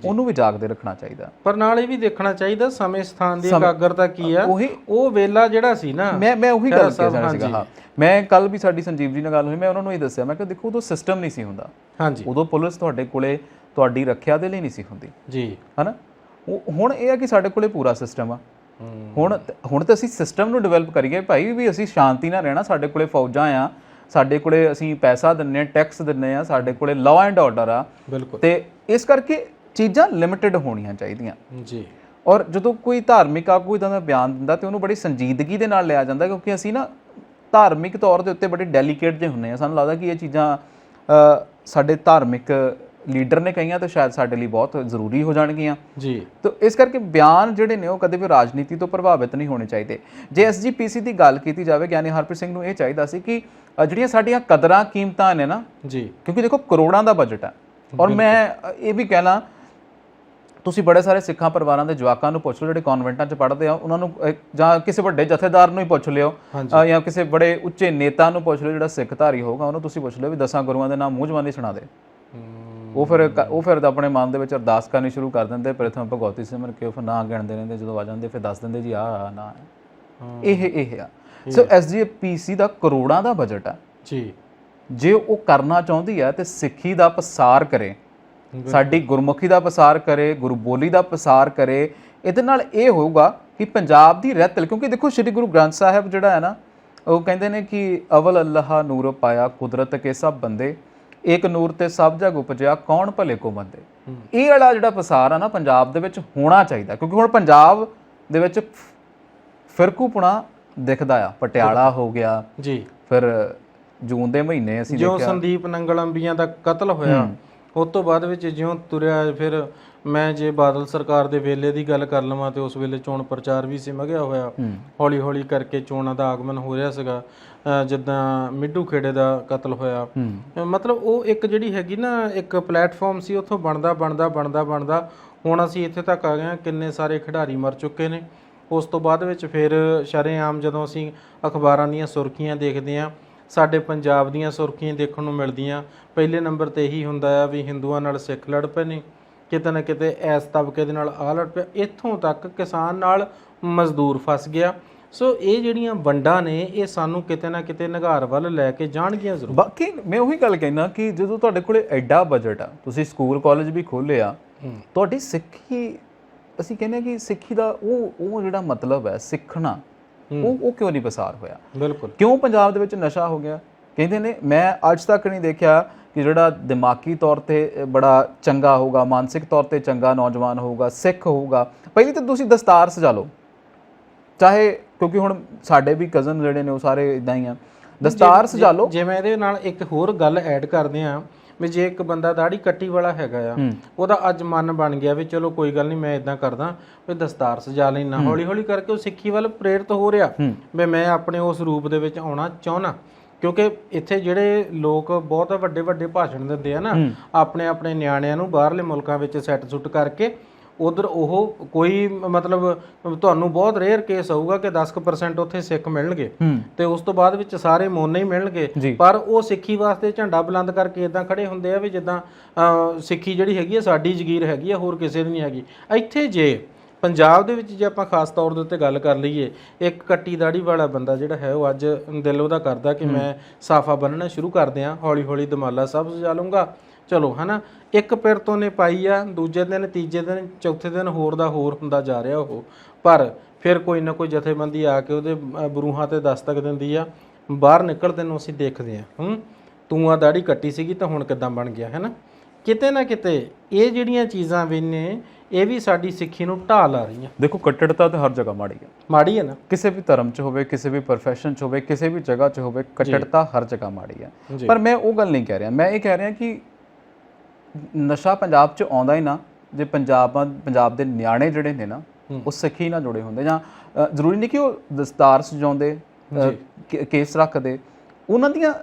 ਉਹਨੂੰ ਵੀ ਜਾਗਦੇ ਰੱਖਣਾ ਚਾਹੀਦਾ। ਪਰ ਨਾਲ ਇਹ ਵੀ ਦੇਖਣਾ ਚਾਹੀਦਾ ਸਮੇਂ ਸਥਾਨ ਦੀ ਇਕਾਗਰਤਾ ਕੀ ਆ। ਉਹ ਵੇਲਾ ਜਿਹੜਾ ਸੀ ਨਾ, ਮੈਂ ਉਹੀ ਗੱਲ ਕਹਿਣਾ ਸੀਗਾ। ਹਾਂ, ਮੈਂ ਕੱਲ ਵੀ ਸਾਡੀ ਸੰਜੀਵ ਜੀ ਨਾਲ ਗੱਲ ਹੋਈ, ਮੈਂ ਉਹਨਾਂ ਨੂੰ ਇਹ ਦੱਸਿਆ, ਮੈਂ ਕਿਹਾ ਦੇਖੋ ਉਦੋਂ ਸਿਸਟਮ ਨਹੀਂ ਸੀ ਹੁੰਦਾ। ਹਾਂਜੀ। ਉਦੋਂ ਪੁਲਿਸ ਤੁਹਾਡੇ ਕੋਲੇ ਤੁਹਾਡੀ ਰੱਖਿਆ ਦੇ ਲਈ ਨਹੀਂ ਸੀ ਹੁੰਦੀ ਜੀ, ਹਨਾ। ਹੁਣ ਇਹ ਆ ਕਿ ਸਾਡੇ ਕੋਲੇ ਪੂਰਾ ਸਿਸਟਮ ਆ। ਹੁਣ ਤਾਂ ਅਸੀਂ ਸਿਸਟਮ ਨੂੰ ਡਿਵੈਲਪ ਕਰੀਏ ਭਾਈ, ਵੀ ਅਸੀਂ ਸ਼ਾਂਤੀ ਨਾਲ ਰਹਿਣਾ। ਸਾਡੇ ਕੋਲੇ ਫੌਜਾਂ ਆ, ਸਾਡੇ ਕੋਲੇ ਅਸੀਂ ਪੈਸਾ ਦਿੰਨੇ ਆ, ਟੈਕਸ ਦਿੰਨੇ ਆ, ਸਾਡੇ ਕੋਲੇ ਲਾਅ ਐਂਡ ਆਰਡਰ ਆ। ਬਿਲਕੁਲ। ਤੇ ਇਸ ਕਰਕੇ ਚੀਜ਼ਾਂ ਲਿਮਿਟਿਡ ਹੋਣੀਆਂ ਚਾਹੀਦੀਆਂ ਜੀ। ਔਰ ਜਦੋਂ ਕੋਈ ਧਾਰਮਿਕ ਆਗੂ ਇੱਦਾਂ ਦਾ ਬਿਆਨ ਦਿੰਦਾ ਤੇ ਉਹਨੂੰ ਬੜੀ ਸੰਜੀਦਗੀ ਦੇ ਨਾਲ ਲਿਆ ਜਾਂਦਾ, ਕਿਉਂਕਿ ਅਸੀਂ ਨਾ ਧਾਰਮਿਕ ਤੌਰ ਦੇ ਉੱਤੇ ਬੜੇ ਡੈਲੀਕੇਟ ਜਿਹੇ ਹੁੰਦੇ ਆ। ਸਾਨੂੰ ਲੱਗਦਾ ਕਿ ਇਹ ਚੀਜ਼ਾਂ ਸਾਡੇ ਧਾਰਮਿਕ ਲੀਡਰ ਨੇ ਕਹੀਆਂ ਤਾਂ ਸ਼ਾਇਦ ਸਾਡੇ ਲਈ ਬਹੁਤ ਜ਼ਰੂਰੀ ਹੋ ਜਾਣਗੀਆਂ ਜੀ। ਤਾਂ ਇਸ ਕਰਕੇ ਬਿਆਨ ਜਿਹੜੇ ਨੇ ਉਹ ਕਦੇ ਵੀ ਰਾਜਨੀਤੀ ਤੋਂ ਪ੍ਰਭਾਵਿਤ ਨਹੀਂ ਹੋਣੇ ਚਾਹੀਦੇ। ਜੇ SGPC ਦੀ ਗੱਲ ਕੀਤੀ ਜਾਵੇ, ਗਿਆਨੀ ਹਰਪ੍ਰੀਤ ਸਿੰਘ ਨੂੰ ਇਹ ਚਾਹੀਦਾ ਸੀ ਕਿ ਜਿਹੜੀਆਂ ਸਾਡੀਆਂ ਕਦਰਾਂ ਕੀਮਤਾਂ ਨੇ ਨਾ ਜੀ, ਕਿਉਂਕਿ ਦੇਖੋ ਕਰੋੜਾਂ ਦਾ ਬਜਟ ਹੈ। ਔਰ ਮੈਂ ਇਹ ਵੀ ਕਹਿਣਾ, ਤੁਸੀਂ ਬੜੇ ਸਾਰੇ ਸਿੱਖਾਂ ਪਰਿਵਾਰਾਂ ਦੇ ਜਵਾਕਾਂ ਨੂੰ ਪੁੱਛ ਲਓ ਜਿਹੜੇ ਕਨਵੈਂਟਾਂ 'ਚ ਪੜ੍ਹਦੇ ਆ, ਉਹਨਾਂ ਨੂੰ ਜਾਂ ਕਿਸੇ ਵੱਡੇ ਜਥੇਦਾਰ ਨੂੰ ਹੀ ਪੁੱਛ ਲਿਓ, ਜਾਂ ਕਿਸੇ ਬੜੇ ਉੱਚੇ ਨੇਤਾ ਨੂੰ ਪੁੱਛ ਲਿਓ ਜਿਹੜਾ ਸਿੱਖ ਧਾਰੀ ਹੋਊਗਾ, ਉਹਨੂੰ ਤੁਸੀਂ ਪੁੱਛ ਲਿਓ ਵੀ 10 ਗੁਰੂਆਂ ਦੇ ਨਾਮ ਮੂੰਹ ਜ਼ਬਾਨੀ ਸੁਣਾ ਦੇ। ਉਹ ਫਿਰ ਆਪਣੇ ਮਨ ਦੇ ਵਿੱਚ ਅਰਦਾਸ ਕਰਨੀ ਸ਼ੁਰੂ ਕਰ ਦਿੰਦੇ, ਪ੍ਰਥਮ ਭਗਵਤੀ ਸਿਮਰ ਕੇ ਫਿਰ ਨਾਂ ਗਿਣਦੇ ਰਹਿੰਦੇ, ਜਦੋਂ ਆ ਜਾਂਦੇ ਫਿਰ ਦੱਸ ਦਿੰਦੇ ਜੀ ਆਹ ਨਾਂ ਹੈ, ਇਹ ਆ। ਸੋ SGPC ਦਾ ਕਰੋੜਾਂ ਦਾ ਬਜਟ ਆ ਜੀ। ਜੇ ਉਹ ਕਰਨਾ ਚਾਹੁੰਦੀ ਹੈ ਤੇ ਸਿੱਖੀ ਦਾ ਪਸਾਰ ਕਰੇ, ਸਾਡੀ ਗੁਰਮੁਖੀ ਦਾ ਪਸਾਰ ਕਰੇ, ਗੁਰੂ ਬੋਲੀ ਦਾ ਪਸਾਰ ਕਰੇ, ਇਹਦੇ ਨਾਲ ਇਹ ਹੋਊਗਾ ਕਿ ਪੰਜਾਬ ਦੀ ਰਹਿਤਲ, ਕਿਉਂਕਿ ਦੇਖੋ ਸ਼੍ਰੀ ਗੁਰੂ ਗ੍ਰੰਥ ਸਾਹਿਬ ਜਿਹੜਾ ਹੈ ਨਾ, ਉਹ ਕਹਿੰਦੇ ਨੇ ਕਿ ਅਵਲ ਅੱਲਾਹ ਨੂਰ ਪਾਇਆ ਕੁਦਰਤ ਕੇ ਸਭ ਬੰਦੇ, ਇੱਕ ਨੂਰ ਤੇ ਸਭ ਜਗ ਉਪਜਿਆ ਕੌਣ ਭਲੇ ਕੋ ਬੰਦੇ। ਇਹ ਵਾਲਾ ਜਿਹੜਾ ਪਸਾਰ ਆ ਨਾ ਪੰਜਾਬ ਦੇ ਵਿੱਚ ਹੋਣਾ ਚਾਹੀਦਾ, ਕਿਉਂਕਿ ਹੁਣ ਪੰਜਾਬ ਦੇ ਵਿੱਚ ਫਿਰਕੂਪੁਣਾ ਦਿਖਦਾ ਆ। ਪਟਿਆਲਾ ਹੋ ਗਿਆ ਜੀ, ਫਿਰ ਜੂਨ ਦੇ ਮਹੀਨੇ ਅਸੀਂ ਜਿਉਂ ਸੰਦੀਪ ਨੰਗਲ ਅੰਬੀਆਂ ਦਾ ਕਤਲ ਹੋਇਆ, ਉਸ ਤੋਂ ਬਾਅਦ ਵਿੱਚ ਜਿਉਂ ਤੁਰਿਆ, ਫਿਰ ਮੈਂ ਜੇ ਬਾਦਲ ਸਰਕਾਰ ਦੇ ਵੇਲੇ ਦੀ ਗੱਲ ਕਰ ਲਵਾਂ ਤੇ ਉਸ ਵੇਲੇ ਚੋਣ ਪ੍ਰਚਾਰ ਵੀ ਸਿਮਗਿਆ ਹੋਇਆ, ਹੌਲੀ ਹੌਲੀ ਕਰਕੇ ਚੋਣਾਂ ਦਾ ਆਗਮਨ ਹੋ ਰਿਹਾ ਸੀਗਾ। ਜਿੱਦਾਂ ਮਿੱਢੂ ਖੇੜੇ ਦਾ ਕਤਲ ਹੋਇਆ, ਮਤਲਬ ਉਹ ਇੱਕ ਜਿਹੜੀ ਹੈਗੀ ਨਾ ਇੱਕ ਪਲੇਟਫਾਰਮ ਸੀ, ਉੱਥੋਂ ਬਣਦਾ ਹੁਣ ਅਸੀਂ ਇੱਥੇ ਤੱਕ ਆ ਗਏ ਹਾਂ। ਕਿੰਨੇ ਸਾਰੇ ਖਿਡਾਰੀ ਮਰ ਚੁੱਕੇ ਨੇ। ਉਸ ਤੋਂ ਬਾਅਦ ਵਿੱਚ ਫਿਰ ਸ਼ਰੇਆਮ ਜਦੋਂ ਅਸੀਂ ਅਖਬਾਰਾਂ ਦੀਆਂ ਸੁਰਖੀਆਂ ਦੇਖਦੇ ਹਾਂ, ਸਾਡੇ ਪੰਜਾਬ ਦੀਆਂ ਸੁਰਖੀਆਂ ਦੇਖਣ ਨੂੰ ਮਿਲਦੀਆਂ, ਪਹਿਲੇ ਨੰਬਰ 'ਤੇ ਇਹੀ ਹੁੰਦਾ ਆ ਵੀ ਹਿੰਦੂਆਂ ਨਾਲ ਸਿੱਖ ਲੜ ਪਏ ਨੇ, ਕਿਤੇ ਨਾ ਕਿਤੇ ਇਸ ਤਬਕੇ ਦੇ ਨਾਲ ਆਹ ਲੜ ਪਿਆ, ਇੱਥੋਂ ਤੱਕ ਕਿਸਾਨ ਨਾਲ ਮਜ਼ਦੂਰ ਫਸ ਗਿਆ। ਸੋ ਇਹ ਜਿਹੜੀਆਂ ਵੰਡਾਂ ਨੇ ਇਹ ਸਾਨੂੰ ਕਿਤੇ ਨਾ ਕਿਤੇ ਨਿਘਾਰ ਵੱਲ ਲੈ ਕੇ ਜਾਣਗੀਆਂ ਜ਼ਰੂਰ। ਬਾਕੀ ਮੈਂ ਉਹੀ ਗੱਲ ਕਹਿਣਾ ਕਿ ਜਦੋਂ ਤੁਹਾਡੇ ਕੋਲੇ ਐਡਾ ਬਜਟ ਆ, ਤੁਸੀਂ ਸਕੂਲ ਕਾਲਜ ਵੀ ਖੋਲ੍ਹੇ ਆ, ਤੁਹਾਡੀ ਸਿੱਖੀ, ਅਸੀਂ ਕਹਿੰਦੇ ਕਿ ਸਿੱਖੀ ਦਾ ਉਹ ਜਿਹੜਾ ਮਤਲਬ ਹੈ ਸਿੱਖਣਾ, ਉਹ ਕਿਉਂ ਨਹੀਂ ਪਸਾਰ ਹੋਇਆ? ਬਿਲਕੁਲ। ਕਿਉਂ ਪੰਜਾਬ ਦੇ ਵਿੱਚ ਨਸ਼ਾ ਹੋ ਗਿਆ? ਕਹਿੰਦੇ ਨੇ, ਮੈਂ ਅੱਜ ਤੱਕ ਨਹੀਂ ਦੇਖਿਆ ਕਿ ਜਿਹੜਾ ਦਿਮਾਗੀ ਤੌਰ ਤੇ ਬੜਾ ਚੰਗਾ ਹੋਊਗਾ, ਮਾਨਸਿਕ ਤੌਰ ਤੇ ਚੰਗਾ ਨੌਜਵਾਨ ਹੋਊਗਾ, ਸਿੱਖ ਹੋਊਗਾ, ਪਹਿਲੀ ਤਾਂ ਤੁਸੀਂ ਦਸਤਾਰ ਸਜਾ ਲਓ, ਚਾਹੇ, ਕਿਉਂਕਿ ਹੁਣ ਸਾਡੇ ਵੀ ਕਜ਼ਨ ਜਿਹੜੇ ਨੇ ਉਹ ਸਾਰੇ ਇਦਾਂ ਹੀ ਆ, ਦਸਤਾਰ ਸਜਾ ਲਓ। ਜੇ ਮੈਂ ਇਹਦੇ ਨਾਲ ਇੱਕ ਹੋਰ ਗੱਲ ਐਡ ਕਰਦੇ ਆ ਵੀ ਜੇ ਇੱਕ ਬੰਦਾ ਦਾੜੀ ਕੱਟੀ ਵਾਲਾ ਹੈਗਾ ਆ, ਉਹਦਾ ਅੱਜ ਮਨ ਬਣ ਗਿਆ ਵੀ ਚਲੋ ਕੋਈ ਗੱਲ ਨਹੀਂ ਮੈਂ ਇਦਾਂ ਕਰਦਾ ਵੀ ਦਸਤਾਰ ਸਜਾ ਲੈਣਾ, ਹੌਲੀ ਹੌਲੀ ਕਰਕੇ ਉਹ ਸਿੱਖੀ ਵੱਲ ਪ੍ਰੇਰਿਤ ਹੋ ਰਿਹਾ ਵੀ ਮੈਂ ਆਪਣੇ ਉਸ ਰੂਪ ਦੇ ਵਿੱਚ ਆਉਣਾ ਚਾਹੁੰਦਾ। ਕਿਉਂਕਿ ਇੱਥੇ ਜਿਹੜੇ ਲੋਕ ਬਹੁਤ ਵੱਡੇ ਵੱਡੇ ਭਾਸ਼ਣ ਦਿੰਦੇ ਆ ਨਾ, ਆਪਣੇ ਆਪਣੇ ਨਿਆਣਿਆਂ ਨੂੰ ਬਾਹਰਲੇ ਮੁਲਕਾਂ ਵਿੱਚ ਸੈੱਟ ਸੁੱਟ ਕਰਕੇ, ਉਧਰ ਉਹ ਕੋਈ ਮਤਲਬ ਤੁਹਾਨੂੰ ਬਹੁਤ ਰੇਅਰ ਕੇਸ ਹੋਊਗਾ ਕਿ 10% ਉੱਥੇ ਸਿੱਖ ਮਿਲਣਗੇ ਤੇ ਉਸ ਤੋਂ ਬਾਅਦ ਵਿੱਚ ਸਾਰੇ ਮੋਨੇ ਹੀ ਮਿਲਣਗੇ, ਪਰ ਉਹ ਸਿੱਖੀ ਵਾਸਤੇ ਝੰਡਾ ਬੁਲੰਦ ਕਰਕੇ ਇਦਾਂ ਖੜੇ ਹੁੰਦੇ ਆ ਵੀ ਜਿੱਦਾਂ ਸਿੱਖੀ ਜਿਹੜੀ ਹੈਗੀ ਆ ਸਾਡੀ ਜ਼ਗੀਰ ਹੈਗੀ ਆ, ਹੋਰ ਕਿਸੇ ਦੀ ਨਹੀਂ ਹੈਗੀ। ਇੱਥੇ ਜੇ ਪੰਜਾਬ ਦੇ ਵਿੱਚ ਜੇ ਆਪਾਂ ਖਾਸ ਤੌਰ ਦੇ ਉੱਤੇ ਗੱਲ ਕਰ ਲਈਏ, ਇੱਕ ਕੱਟੀ ਦਾੜੀ ਵਾਲਾ ਬੰਦਾ ਜਿਹੜਾ ਹੈ ਉਹ ਅੱਜ ਦਿਲ ਉਹਦਾ ਕਰਦਾ ਕਿ ਮੈਂ ਸਾਫਾ ਬੰਨਣਾ ਸ਼ੁਰੂ ਕਰ ਦਿਆਂ, ਹੌਲੀ ਹੌਲੀ ਦਮਾਲਾ ਸਭ ਸਜਾ ਲੂੰਗਾ, ਚਲੋ ਹੈ ਨਾ, ਇੱਕ ਪਿਰ ਤੋਂ ਨੇ ਪਾਈ ਆ, ਦੂਜੇ ਦਿਨ, ਤੀਜੇ ਦਿਨ, ਚੌਥੇ ਦਿਨ ਹੋਰ ਦਾ ਹੋਰ ਹੁੰਦਾ ਜਾ ਰਿਹਾ ਉਹ, ਪਰ ਫਿਰ ਕੋਈ ਨਾ ਕੋਈ ਜਥੇਬੰਦੀ ਆ ਕੇ ਉਹਦੇ ਬਰੂਹਾਂ ਤੇ ਦਸਤਕ ਦਿੰਦੀ ਆ, ਬਾਹਰ ਨਿਕਲਦੇ ਨੂੰ ਅਸੀਂ ਦੇਖਦੇ ਹਾਂ, ਤੂੰ ਆ ਦਾੜੀ ਕੱਟੀ ਸੀਗੀ ਤਾਂ ਹੁਣ ਕਿੱਦਾਂ ਬਣ ਗਿਆ, ਹੈ ਨਾ। ਕਿਤੇ ਨਾ ਕਿਤੇ ਇਹ ਜਿਹੜੀਆਂ ਚੀਜ਼ਾਂ ਵੀ ਨੇ ਇਹ ਵੀ ਸਾਡੀ ਸਿੱਖੀ ਨੂੰ ਢਾਹ ਲਾ ਰਹੀਆਂ। ਦੇਖੋ, ਕੱਟੜਤਾ ਤਾਂ ਹਰ ਜਗ੍ਹਾ ਮਾੜੀ ਹੈ, ਮਾੜੀ ਹੈ ਨਾ, ਕਿਸੇ ਵੀ ਧਰਮ 'ਚ ਹੋਵੇ, ਕਿਸੇ ਵੀ ਪ੍ਰੋਫੈਸ਼ਨ 'ਚ ਹੋਵੇ, ਕਿਸੇ ਵੀ ਜਗ੍ਹਾ 'ਚ ਹੋਵੇ, ਕੱਟੜਤਾ ਹਰ ਜਗ੍ਹਾ ਮਾੜੀ ਹੈ। ਪਰ ਮੈਂ ਉਹ ਗੱਲ ਨਹੀਂ ਕਹਿ ਰਿਹਾ, ਮੈਂ ਇਹ ਕਹਿ ਰਿਹਾ ਕਿ ਨਸ਼ਾ ਪੰਜਾਬ 'ਚ ਆਉਂਦਾ ਹੀ ਨਾ ਜੇ ਪੰਜਾਬ ਦੇ ਨਿਆਣੇ ਜਿਹੜੇ ਨੇ ਨਾ ਉਹ ਸਿੱਖੀ ਨਾਲ ਜੁੜੇ ਹੁੰਦੇ, ਜਾਂ ਜ਼ਰੂਰੀ ਨਹੀਂ ਕਿ ਉਹ ਦਸਤਾਰ ਸਜਾਉਂਦੇ, ਕੇਸ ਰੱਖਦੇ, ਉਹਨਾਂ ਦੀਆਂ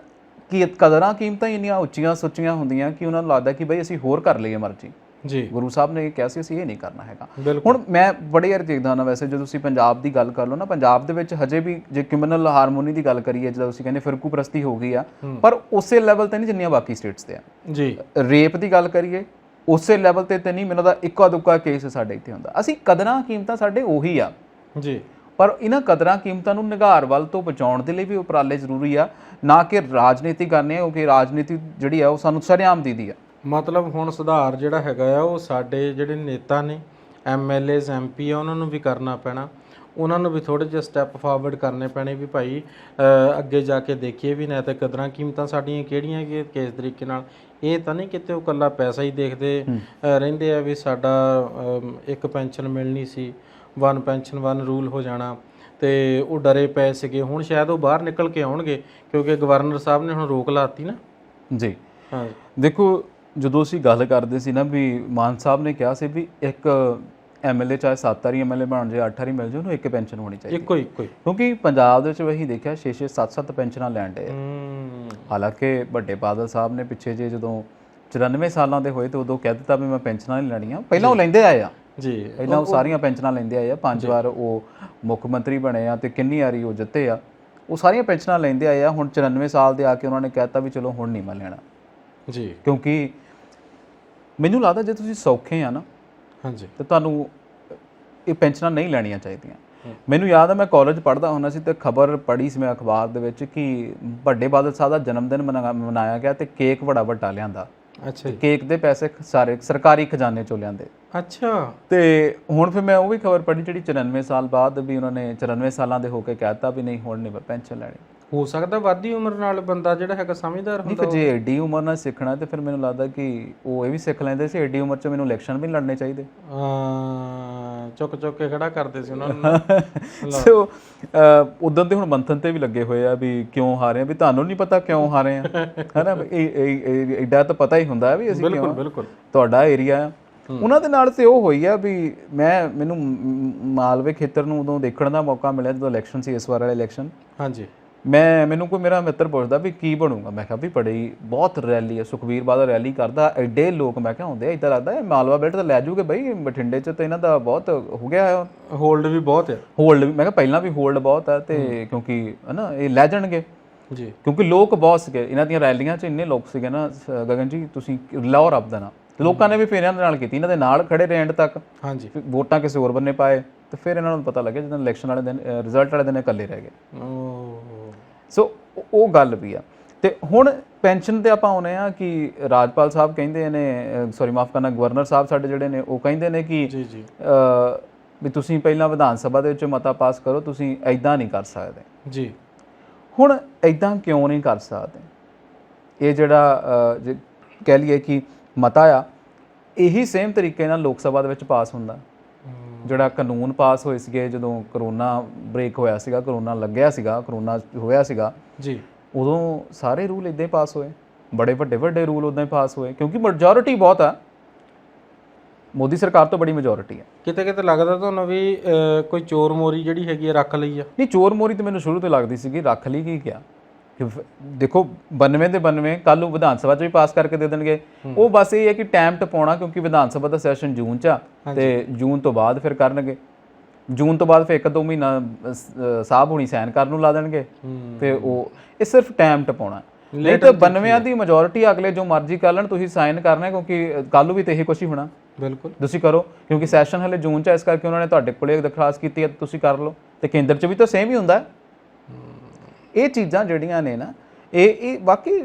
ਕਦਰਾਂ ਕੀਮਤਾਂ ਇੰਨੀਆਂ ਉੱਚੀਆਂ ਸੁੱਚੀਆਂ ਹੁੰਦੀਆਂ ਕਿ ਉਹਨਾਂ ਨੂੰ ਲੱਗਦਾ ਕਿ ਬਈ ਅਸੀਂ ਹੋਰ ਕਰ ਲਈਏ ਮਰਜ਼ੀ। ਜੀ, ਗੁਰੂ ਸਾਹਿਬ ਨੇ ਇਹ ਕਿਹਾ ਸੀ ਅਸੀਂ ਇਹ ਨਹੀਂ ਕਰਨਾ ਹੈਗਾ। ਹੁਣ ਮੈਂ ਬੜੇ ਯਾਰ ਦੇਖਦਾ ਨਾ, ਵੈਸੇ ਜਦੋਂ ਤੁਸੀਂ ਪੰਜਾਬ ਦੀ ਗੱਲ ਕਰ ਲਓ ਨਾ, ਪੰਜਾਬ ਦੇ ਵਿੱਚ ਹਜੇ ਵੀ ਜੇ ਕ੍ਰਿਮੀਨਲ ਹਾਰਮੋਨੀ ਦੀ ਗੱਲ ਕਰੀਏ, ਜਦੋਂ ਤੁਸੀਂ ਕਹਿੰਦੇ ਫਿਰਕੂ ਪ੍ਰਸਤੀ ਹੋ ਗਈ ਆ, ਪਰ ਉਸੇ ਲੈਵਲ ਤੇ ਨਹੀਂ ਜਿੰਨੀਆਂ ਬਾਕੀ ਸਟੇਟਸ ਤੇ ਆ। ਜੀ, ਰੇਪ ਦੀ ਗੱਲ ਕਰੀਏ ਉਸੇ ਲੈਵਲ ਤੇ ਨਹੀਂ, ਮੈਨੂੰ ਦਾ ਇੱਕਾ ਦੁੱਕਾ ਕੇਸ ਸਾਡੇ ਇੱਥੇ ਹੁੰਦਾ। ਅਸੀਂ ਕਦਰਾਂ ਕੀਮਤਾਂ ਸਾਡੇ ਉਹੀ ਆ ਜੀ, ਪਰ ਇਹਨਾਂ ਕਦਰਾਂ ਕੀਮਤਾਂ ਨੂੰ ਨਿਘਾਰ ਵੱਲ ਤੋਂ ਬਚਾਉਣ ਦੇ ਲਈ ਵੀ ਉਪਰਾਲੇ ਜ਼ਰੂਰੀ ਆ, ਨਾ ਕਿ ਰਾਜਨੀਤੀ ਕਰਨੀ, ਕਿਉਂਕਿ ਰਾਜਨੀਤੀ ਜਿਹੜੀ ਆ ਉਹ ਸਾਨੂੰ ਸ਼ਰੇਆਮ ਦੀਦੀ ਆ। ਮਤਲਬ ਹੁਣ ਸੁਧਾਰ ਜਿਹੜਾ ਹੈਗਾ ਆ ਉਹ ਸਾਡੇ ਜਿਹੜੇ ਨੇਤਾ ਨੇ, MLAs MP ਆ, ਉਹਨਾਂ ਨੂੰ ਵੀ ਕਰਨਾ ਪੈਣਾ, ਉਹਨਾਂ ਨੂੰ ਵੀ ਥੋੜ੍ਹੇ ਜਿਹੇ ਸਟੈਪ ਫਾਰਵਰਡ ਕਰਨੇ ਪੈਣੇ ਵੀ ਭਾਈ ਅੱਗੇ ਜਾ ਕੇ ਦੇਖੀਏ ਵੀ ਨੈਤਿਕ ਕਦਰਾਂ ਕੀਮਤਾਂ ਸਾਡੀਆਂ ਕਿਹੜੀਆਂ ਕਿ ਕਿਸ ਤਰੀਕੇ ਨਾਲ, ਇਹ ਤਾਂ ਨਹੀਂ ਕਿਤੇ ਉਹ ਇਕੱਲਾ ਪੈਸਾ ਹੀ ਦੇਖਦੇ ਰਹਿੰਦੇ ਆ ਵੀ ਸਾਡਾ ਇੱਕ ਪੈਨਸ਼ਨ ਮਿਲਣੀ ਸੀ, 1 ਪੈਨਸ਼ਨ 1 ਰੂਲ ਹੋ ਜਾਣਾ, ਤੇ ਉਹ ਡਰੇ ਪਏ ਸੀਗੇ। ਹੁਣ ਸ਼ਾਇਦ ਉਹ ਬਾਹਰ ਨਿਕਲ ਕੇ ਆਉਣਗੇ ਕਿਉਂਕਿ ਗਵਰਨਰ ਸਾਹਿਬ ਨੇ ਹੁਣ ਰੋਕ ਲਾਤੀ ਨਾ। ਜੀ, ਹਾਂ, ਦੇਖੋ ਜਦੋਂ ਅਸੀਂ ਗੱਲ ਕਰਦੇ ਸੀ ਨਾ ਵੀ ਮਾਨ ਸਾਹਿਬ ਨੇ ਕਿਹਾ ਸੀ ਵੀ ਇੱਕ MLA ਚਾਹੇ 7 ਵਾਰੀ MLA ਬਣ ਜਾਏ, 8 ਵਾਰੀ ਮਿਲ ਜਾਏ, ਉਹਨੂੰ ਇੱਕ ਪੈਨਸ਼ਨ ਹੋਣੀ ਚਾਹੀਦੀ, ਇੱਕੋ ਹੀ। ਕਿਉਂਕਿ ਪੰਜਾਬ ਦੇ ਵਿੱਚ ਵਹੀ ਦੇਖਿਆ 6-6 7-7 ਪੈਨਸ਼ਨਾਂ ਲੈਣ ਡੇ। ਹਾਲਾਂਕਿ ਵੱਡੇ ਬਾਦਲ ਸਾਹਿਬ ਨੇ ਪਿੱਛੇ ਜੇ ਜਦੋਂ 94 ਸਾਲਾਂ ਦੇ ਹੋਏ ਤੇ ਉਦੋਂ ਕਹਿ ਦਿੱਤਾ ਵੀ ਮੈਂ ਪੈਨਸ਼ਨਾਂ ਨਹੀਂ ਲੈਣੀਆਂ। ਪਹਿਲਾਂ ਉਹ ਲੈਂਦੇ ਆਏ ਆ ਜੀ, ਪਹਿਲਾਂ ਉਹ ਸਾਰੀਆਂ ਪੈਨਸ਼ਨਾਂ ਲੈਂਦੇ ਆਏ ਆ, 5 ਵਾਰ ਉਹ ਮੁੱਖ ਮੰਤਰੀ ਬਣੇ ਆ ਤੇ ਕਿੰਨੀ ਵਾਰੀ ਉਹ ਜਿੱਤੇ ਆ, ਉਹ ਸਾਰੀਆਂ ਪੈਨਸ਼ਨਾਂ ਲੈਂਦੇ ਆਏ ਆ। ਹੁਣ 94 ਸਾਲ ਦੇ ਆ ਕੇ ਉਹਨਾਂ ਨੇ ਕਹਿ ਦਿੱਤਾ ਵੀ ਚਲੋ ਹੁਣ ਨਹੀਂ ਮੈਂ ਲੈਣਾ ਜੀ, ਕਿਉਂਕਿ ਮੈਨੂੰ ਲੱਗਦਾ ਜੇ ਤੁਸੀਂ ਸੌਖੇ ਆ ਨਾ, ਹਾਂਜੀ, ਤੇ ਤੁਹਾਨੂੰ ਇਹ ਪੈਨਸ਼ਨਾਂ ਨਹੀਂ ਲੈਣੀਆਂ ਚਾਹੀਦੀਆਂ। ਮੈਨੂੰ ਯਾਦ ਆ ਮੈਂ ਕਾਲਜ ਪੜ੍ਹਦਾ ਹੁੰਦਾ ਸੀ ਤੇ ਖਬਰ ਪੜ੍ਹੀ ਸੀ ਮੈਂ ਅਖਬਾਰ ਦੇ ਵਿੱਚ ਕਿ ਵੱਡੇ ਬਾਦਲ ਸਾਹਿਬ ਦਾ ਜਨਮ ਦਿਨ ਮਨਾਇਆ ਗਿਆ ਤੇ ਕੇਕ ਬੜਾ ਵੱਡਾ ਲਿਆਂਦਾ। ਅੱਛਾ, ਕੇਕ ਦੇ ਪੈਸੇ ਸਾਰੇ ਸਰਕਾਰੀ ਖਜ਼ਾਨੇ ਚੋਂ ਲਿਆਂਦੇ। ਅੱਛਾ, ਤੇ ਹੁਣ ਫਿਰ ਮੈਂ ਉਹ ਵੀ ਖਬਰ ਪੜ੍ਹੀ ਜਿਹੜੀ 94 ਸਾਲ ਬਾਅਦ ਵੀ ਉਹਨਾਂ ਨੇ 94 ਸਾਲਾਂ ਦੇ ਹੋ ਕੇ ਕਹਿ ਦਿੱਤਾ ਵੀ ਨਹੀਂ ਹੁਣ ਨਹੀਂ ਪੈਨਸ਼ਨ ਲੈਣੀ। ਹੋ ਸਕਦਾ ਵੱਧਦੀ ਉਮਰ ਨਾਲ ਬੰਦਾ ਜਿਹੜਾ ਹੈਗਾ ਸਮਝਦਾਰ ਹੁੰਦਾ। ਜੇ ਏਡੀ ਉਮਰ ਨਾਲ ਸਿੱਖਣਾ ਤੇ ਫਿਰ ਮੈਨੂੰ ਲੱਗਦਾ ਕਿ ਉਹ ਇਹ ਵੀ ਸਿੱਖ ਲੈਂਦੇ ਸੀ ਏਡੀ ਉਮਰ 'ਚ ਮੈਨੂੰ ਇਲੈਕਸ਼ਨ ਵੀ ਲੜਨੇ ਚਾਹੀਦੇ। ਚੁੱਕ ਚੁੱਕ ਕੇ ਖੜਾ ਕਰਦੇ ਸੀ ਉਹਨਾਂ ਨੂੰ। ਸੋ ਉਦੋਂ ਤੇ ਹੁਣ ਮੰਥਨ ਤੇ ਵੀ ਲੱਗੇ ਹੋਏ ਆ ਵੀ ਕਿਉਂ ਹਾਰੇ ਆ, ਵੀ ਤੁਹਾਨੂੰ ਨਹੀਂ ਪਤਾ ਕਿਉਂ ਹਾਰੇ ਆ, ਹੈ ਨਾ। ਇਹ ਏਡਾ ਤਾਂ ਪਤਾ ਹੀ ਹੁੰਦਾ ਵੀ ਅਸੀਂ ਕਿਉਂ, ਬਿਲਕੁਲ ਤੁਹਾਡਾ ਏਰੀਆ ਆ। ਉਹਨਾਂ ਦੇ ਨਾਲ ਤੇ ਉਹ ਹੋਈ ਆ ਵੀ ਮੈਨੂੰ ਮਾਲਵੇ ਖੇਤਰ ਨੂੰ ਉਦੋਂ ਦੇਖਣ ਦਾ ਮੌਕਾ ਮਿਲਿਆ ਜਦੋਂ ਇਲੈਕਸ਼ਨ ਸੀ, ਇਸ ਵਾਰ ਵਾਲੇ ਇਲੈਕਸ਼ਨ। ਹਾਂਜੀ, ਮੈਨੂੰ ਕੋਈ ਮੇਰਾ ਮਿੱਤਰ ਪੁੱਛਦਾ ਵੀ ਕੀ ਬਣੂਗਾ, ਮੈਂ ਕਿਹਾ ਵੀ ਬੜੀ ਬਹੁਤ ਰੈਲੀ ਹੈ, ਸੁਖਬੀਰ ਬਾਦਲ ਰੈਲੀ ਕਰਦਾ, ਐਡੇ ਲੋਕ ਮੈਂ ਕਿਹਾ ਹੁੰਦੇ, ਇੱਦਾਂ ਲੱਗਦਾ ਇਹ ਮਾਲਵਾ ਬੈਲਟ ਤਾਂ ਲੈ ਜੂਗੇ ਬਈ, ਬਠਿੰਡੇ 'ਚ ਤਾਂ ਇਹਨਾਂ ਦਾ ਬਹੁਤ ਹੋ ਗਿਆ, ਹੋਲਡ ਵੀ ਬਹੁਤ ਹੈ, ਹੋਲਡ ਵੀ, ਮੈਂ ਕਿਹਾ ਪਹਿਲਾਂ ਵੀ ਹੋਲਡ ਬਹੁਤ ਹੈ, ਤੇ ਕਿਉਂਕਿ ਹੈ ਨਾ ਇਹ ਲੈ ਜਾਣਗੇ ਜੀ, ਕਿਉਂਕਿ ਲੋਕ ਬਹੁਤ ਸੀਗੇ ਇਹਨਾਂ ਦੀਆਂ ਰੈਲੀਆਂ 'ਚ, ਇੰਨੇ ਲੋਕ ਸੀਗੇ ਨਾ ਗਗਨ ਜੀ, ਤੁਸੀਂ ਲਾਓ ਰੱਬ ਦਾ ਨਾਂ। ਲੋਕਾਂ ਨੇ ਵੀ ਫਿਰ ਇਹਨਾਂ ਦੇ ਨਾਲ ਕੀਤੀ, ਇਹਨਾਂ ਦੇ ਨਾਲ ਖੜੇ ਰਹੇ ਐਂਡ ਤੱਕ। ਹਾਂਜੀ, ਵੋਟਾਂ ਕਿਸੇ ਹੋਰ ਬੰਨੇ ਪਾਏ, ਤੇ ਫਿਰ ਇਹਨਾਂ ਨੂੰ ਪਤਾ ਲੱਗਿਆ ਜਦੋਂ ਇਲੈਕਸ਼ਨ ਵਾਲੇ ਦਿਨ ਰਿਜ਼ਲਟ ਵਾਲੇ ਦਿਨ ਇਹ ਇਕੱਲੇ ਰਹਿ ਗਏ। ਸੋ ਉਹ ਗੱਲ ਵੀ ਆ। ਤੇ ਹੁਣ ਪੈਨਸ਼ਨ ਤੇ ਆਪਾਂ ਆਉਂਦੇ ਆ ਕਿ ਰਾਜਪਾਲ ਸਾਹਿਬ ਕਹਿੰਦੇ ਨੇ, ਸੌਰੀ ਮਾਫ ਕਰਨਾ, ਗਵਰਨਰ ਸਾਹਿਬ ਸਾਡੇ ਜਿਹੜੇ ਨੇ ਉਹ ਕਹਿੰਦੇ ਨੇ ਕਿ ਵੀ ਤੁਸੀਂ ਪਹਿਲਾਂ ਵਿਧਾਨ ਸਭਾ ਦੇ ਵਿੱਚ ਮਤਾ ਪਾਸ ਕਰੋ, ਤੁਸੀਂ ਐਦਾਂ ਨਹੀਂ ਕਰ ਸਕਦੇ ਜੀ। ਹੁਣ ਐਦਾਂ ਕਿਉਂ ਨਹੀਂ ਕਰ ਸਕਦੇ? ਇਹ ਜਿਹੜਾ ਜੇ ਕਹਿ ਲਈਏ ਕਿ ਮਤਾ ਆ, ਇਹੀ ਸੇਮ ਤਰੀਕੇ ਨਾਲ ਲੋਕ ਸਭਾ ਦੇ ਵਿੱਚ ਪਾਸ ਹੁੰਦਾ। ਜਿਹੜਾ ਕਾਨੂੰਨ ਪਾਸ ਹੋਏ ਸੀਗੇ ਜਦੋਂ ਕਰੋਨਾ ਬ੍ਰੇਕ ਹੋਇਆ ਸੀਗਾ, ਕਰੋਨਾ ਲੱਗਿਆ ਸੀਗਾ, ਕਰੋਨਾ ਹੋਇਆ ਸੀਗਾ ਜੀ, ਉਦੋਂ ਸਾਰੇ ਰੂਲ ਇੱਦਾਂ ਹੀ ਪਾਸ ਹੋਏ, ਬੜੇ ਵੱਡੇ ਰੂਲ ਉੱਦਾਂ ਹੀ ਪਾਸ ਹੋਏ, ਕਿਉਂਕਿ ਮੈਜੋਰਿਟੀ ਬਹੁਤ ਆ। ਮੋਦੀ ਸਰਕਾਰ ਤੋਂ ਬੜੀ ਮੈਜੋਰਿਟੀ ਹੈ। ਕਿਤੇ ਕਿਤੇ ਲੱਗਦਾ ਤੁਹਾਨੂੰ ਵੀ ਕੋਈ ਚੋਰ ਮੋਰੀ ਜਿਹੜੀ ਹੈਗੀ ਆ ਰੱਖ ਲਈ ਆ? ਨਹੀਂ, ਚੋਰ ਮੋਰੀ ਤਾਂ ਮੈਨੂੰ ਸ਼ੁਰੂ ਤੋਂ ਲੱਗਦੀ ਸੀਗੀ, ਰੱਖ ਲਈ ਕੀ ਕਿਹਾ ਕਿ ਦੇਖੋ 92 ਦੇ 92 ਕੱਲ੍ਹ ਨੂੰ ਵਿਧਾਨ ਸਭਾ 'ਚ ਵੀ ਪਾਸ ਕਰਕੇ ਦੇ ਦੇਣਗੇ। ਉਹ ਬਸ ਇਹ ਹੈ ਕਿ ਟਾਈਮ ਟਪਾਉਣਾ, ਕਿਉਂਕਿ ਵਿਧਾਨ ਸਭਾ ਦਾ ਸੈਸ਼ਨ ਜੂਨ 'ਚ ਆ ਤੇ ਜੂਨ ਤੋਂ ਬਾਅਦ ਫਿਰ ਕਰਨਗੇ। ਜੂਨ ਤੋਂ ਬਾਅਦ ਫਿਰ 1-2 ਮਹੀਨਾ ਸਾਹਿਬ ਹੁਣੀ ਸਾਈਨ ਕਰਨ ਨੂੰ ਲਾ ਦੇਣਗੇ ਤੇ ਉਹ ਇਹ ਸਿਰਫ ਟਾਈਮ ਟਪਾਉਣਾ। ਨਹੀਂ ਤਾਂ 92 ਦੀ ਮੈਜੋਰਿਟੀ ਅਗਲੇ ਜੋ ਮਰਜ਼ੀ ਕਰ ਲੈਣ, ਤੁਸੀਂ ਸਾਈਨ ਕਰਨਾ, ਕਿਉਂਕਿ ਕੱਲ੍ਹ ਨੂੰ ਵੀ ਤਾਂ ਇਹੀ ਕੁਛ ਹੀ ਹੋਣਾ। ਬਿਲਕੁਲ ਤੁਸੀਂ ਕਰੋ, ਕਿਉਂਕਿ ਸੈਸ਼ਨ ਹਲੇ ਜੂਨ 'ਚ, ਇਸ ਕਰਕੇ ਉਹਨਾਂ ਨੇ ਤੁਹਾਡੇ ਕੋਲੇ ਦਰਖਾਸਤ ਕੀਤੀ ਹੈ, ਤੁਸੀਂ ਕਰ ਲਓ। ਤੇ ਕੇਂਦਰ 'ਚ ਵੀ ਤਾਂ ਸੇਮ ਹੀ ਹੁੰਦਾ। ਇਹ ਚੀਜ਼ਾਂ ਜਿਹੜੀਆਂ ਨੇ ਨਾ, ਇਹ ਬਾਕੀ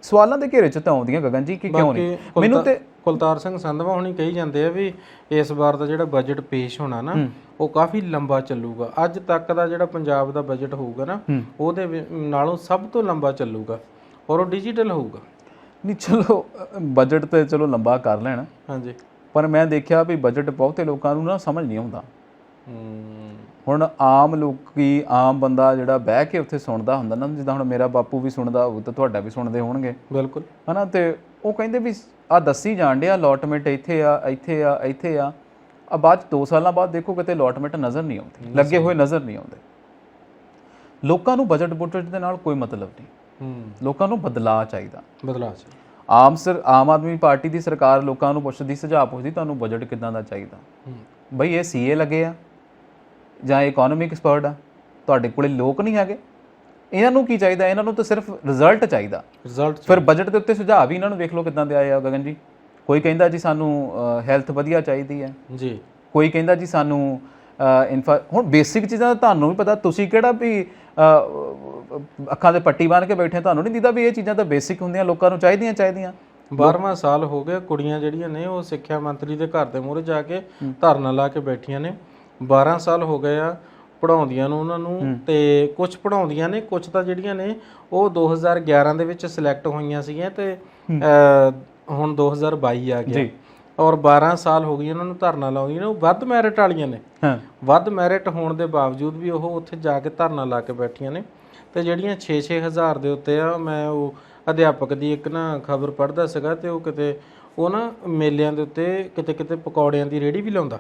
ਸਵਾਲਾਂ ਦੇ ਘੇਰੇ 'ਚ ਤਾਂ ਆਉਂਦੀਆਂ ਗਗਨ ਜੀ, ਕਿ ਕਿਉਂ ਨਹੀਂ। ਮੈਨੂੰ ਤੇ ਕੁਲਤਾਰ ਸਿੰਘ ਸੰਧਵਾ ਹੁਣੀ ਕਹੀ ਜਾਂਦੇ ਆ ਵੀ ਇਸ ਵਾਰ ਦਾ ਜਿਹੜਾ ਬਜਟ ਪੇਸ਼ ਹੋਣਾ ਨਾ, ਉਹ ਕਾਫੀ ਲੰਬਾ ਚੱਲੂਗਾ। ਅੱਜ ਤੱਕ ਦਾ ਜਿਹੜਾ ਪੰਜਾਬ ਦਾ ਬਜਟ ਹੋਊਗਾ ਨਾ, ਉਹਦੇ ਨਾਲੋਂ ਸਭ ਤੋਂ ਲੰਬਾ ਚੱਲੂਗਾ, ਔਰ ਉਹ ਡਿਜੀਟਲ ਹੋਊਗਾ। ਨਹੀਂ ਚਲੋ ਬਜਟ ਤੇ ਚਲੋ ਲੰਬਾ ਕਰ ਲੈਣ, ਹਾਂਜੀ, ਪਰ ਮੈਂ ਦੇਖਿਆ ਵੀ ਬਜਟ ਬਹੁਤੇ ਲੋਕਾਂ ਨੂੰ ਨਾ ਸਮਝ ਨਹੀਂ ਆਉਂਦਾ। ਹੁਣ ਆਮ ਲੋਕੀ, ਆਮ ਬੰਦਾ ਜਿਹੜਾ ਬਹਿ ਕੇ ਉੱਥੇ ਸੁਣਦਾ ਹੁੰਦਾ ਨਾ, ਜਿੱਦਾਂ ਹੁਣ ਮੇਰਾ ਬਾਪੂ ਵੀ ਸੁਣਦਾ ਹੋਊ ਤਾਂ ਤੁਹਾਡਾ ਵੀ ਸੁਣਦੇ ਹੋਣਗੇ, ਬਿਲਕੁਲ ਹੈ ਨਾ। ਤੇ ਉਹ ਕਹਿੰਦੇ ਵੀ ਆਹ ਦੱਸੀ ਜਾਣ ਡਿਆ ਅਲੋਟਮੈਂਟ ਇੱਥੇ ਆ, ਇੱਥੇ ਆ, ਇੱਥੇ ਆ, ਬਾਅਦ 'ਚ 2 ਸਾਲਾਂ ਬਾਅਦ ਦੇਖੋ ਕਿਤੇ ਅਲੋਟਮੈਂਟ ਨਜ਼ਰ ਨਹੀਂ ਆਉਂਦੀ, ਲੱਗੇ ਹੋਏ ਨਜ਼ਰ ਨਹੀਂ ਆਉਂਦੇ। ਲੋਕਾਂ ਨੂੰ ਬਜਟ ਬੁਜਟ ਦੇ ਨਾਲ ਕੋਈ ਮਤਲਬ ਨਹੀਂ, ਲੋਕਾਂ ਨੂੰ ਬਦਲਾਅ ਚਾਹੀਦਾ। ਆਮ ਆਦਮੀ ਪਾਰਟੀ ਦੀ ਸਰਕਾਰ ਲੋਕਾਂ ਨੂੰ ਪੁੱਛਦੀ, ਸੁਝਾਅ ਪੁੱਛਦੀ, ਤੁਹਾਨੂੰ ਬਜਟ ਕਿੱਦਾਂ ਦਾ ਚਾਹੀਦਾ? ਬਈ ਇਹ ਸੀਏ ਲੱਗੇ ਆ ਜਾਂ ਇਕਨੋਮਿਕ ਐਕਸਪਰਟ ਆ, ਤੁਹਾਡੇ ਕੋਲੇ ਲੋਕ ਨਹੀਂ ਹੈਗੇ। ਇਹਨਾਂ ਨੂੰ ਕੀ ਚਾਹੀਦਾ? ਇਹਨਾਂ ਨੂੰ ਤਾਂ ਸਿਰਫ ਰਿਜ਼ਲਟ ਚਾਹੀਦਾ। ਫਿਰ ਬਜਟ ਦੇ ਉੱਤੇ ਸੁਝਾਅ ਵੀ ਇਹਨਾਂ ਨੂੰ ਵੇਖ ਲਓ ਕਿੱਦਾਂ ਦੇ ਆਏ ਆ ਗਗਨ ਜੀ। ਕੋਈ ਕਹਿੰਦਾ ਜੀ ਸਾਨੂੰ ਹੈਲਥ ਵਧੀਆ ਚਾਹੀਦੀ ਹੈ ਜੀ, ਕੋਈ ਕਹਿੰਦਾ ਜੀ ਸਾਨੂੰ ਹੁਣ ਬੇਸਿਕ ਚੀਜ਼ਾਂ ਤੁਹਾਨੂੰ ਵੀ ਪਤਾ, ਤੁਸੀਂ ਕਿਹੜਾ ਵੀ ਅੱਖਾਂ ਦੇ ਪੱਟੀ ਬੰਨ੍ਹ ਕੇ ਬੈਠੇ, ਤੁਹਾਨੂੰ ਨਹੀਂ ਦਿਖਦਾ ਵੀ ਇਹ ਚੀਜ਼ਾਂ ਤਾਂ ਬੇਸਿਕ ਹੁੰਦੀਆਂ, ਲੋਕਾਂ ਨੂੰ ਚਾਹੀਦੀਆਂ। 12ਵਾਂ ਸਾਲ ਹੋ ਗਿਆ, ਕੁੜੀਆਂ ਜਿਹੜੀਆਂ ਨੇ ਉਹ ਸਿੱਖਿਆ ਮੰਤਰੀ ਦੇ ਘਰ ਦੇ ਮੂਹਰੇ ਜਾ ਕੇ ਧਰਨਾ ਲਾ ਕੇ ਬੈਠੀਆਂ ਨੇ। 12 ਸਾਲ ਹੋ ਗਏ ਆ ਪੜ੍ਹਾਉਂਦੀਆਂ ਨੂੰ ਉਹਨਾਂ ਨੂੰ, ਤੇ ਕੁਝ ਪੜ੍ਹਾਉਂਦੀਆਂ ਨੇ, ਕੁਝ ਤਾਂ ਜਿਹੜੀਆਂ ਨੇ ਉਹ 2011 ਦੇ ਵਿੱਚ ਸਿਲੈਕਟ ਹੋਈਆਂ ਸੀਗੀਆਂ ਤੇ ਹੁਣ 2022 ਆ ਗਿਆ, ਔਰ 12 ਸਾਲ ਹੋ ਗਏ ਉਹਨਾਂ ਨੂੰ ਧਰਨਾ ਲਾਉਂਦੀਆਂ ਨੇ। ਉਹ ਵੱਧ ਮੈਰਿਟ ਵਾਲੀਆਂ ਨੇ, ਵੱਧ ਮੈਰਿਟ ਹੋਣ ਦੇ ਬਾਵਜੂਦ ਵੀ ਉਹ ਉੱਥੇ ਜਾ ਕੇ ਧਰਨਾ ਲਾ ਕੇ ਬੈਠੀਆਂ ਨੇ। ਤੇ ਜਿਹੜੀਆਂ 6-6 ਹਜ਼ਾਰ ਦੇ ਉੱਤੇ ਆ, ਮੈਂ ਉਹ ਅਧਿਆਪਕ ਦੀ ਇੱਕ ਨਾ ਖਬਰ ਪੜ੍ਹਦਾ ਸੀਗਾ, ਤੇ ਉਹ ਕਿਤੇ ਉਹ ਨਾ ਮੇਲਿਆਂ ਦੇ ਉੱਤੇ ਕਿਤੇ ਪਕੌੜਿਆਂ ਦੀ ਰੇਹੜੀ ਵੀ ਲਾਉਂਦਾ।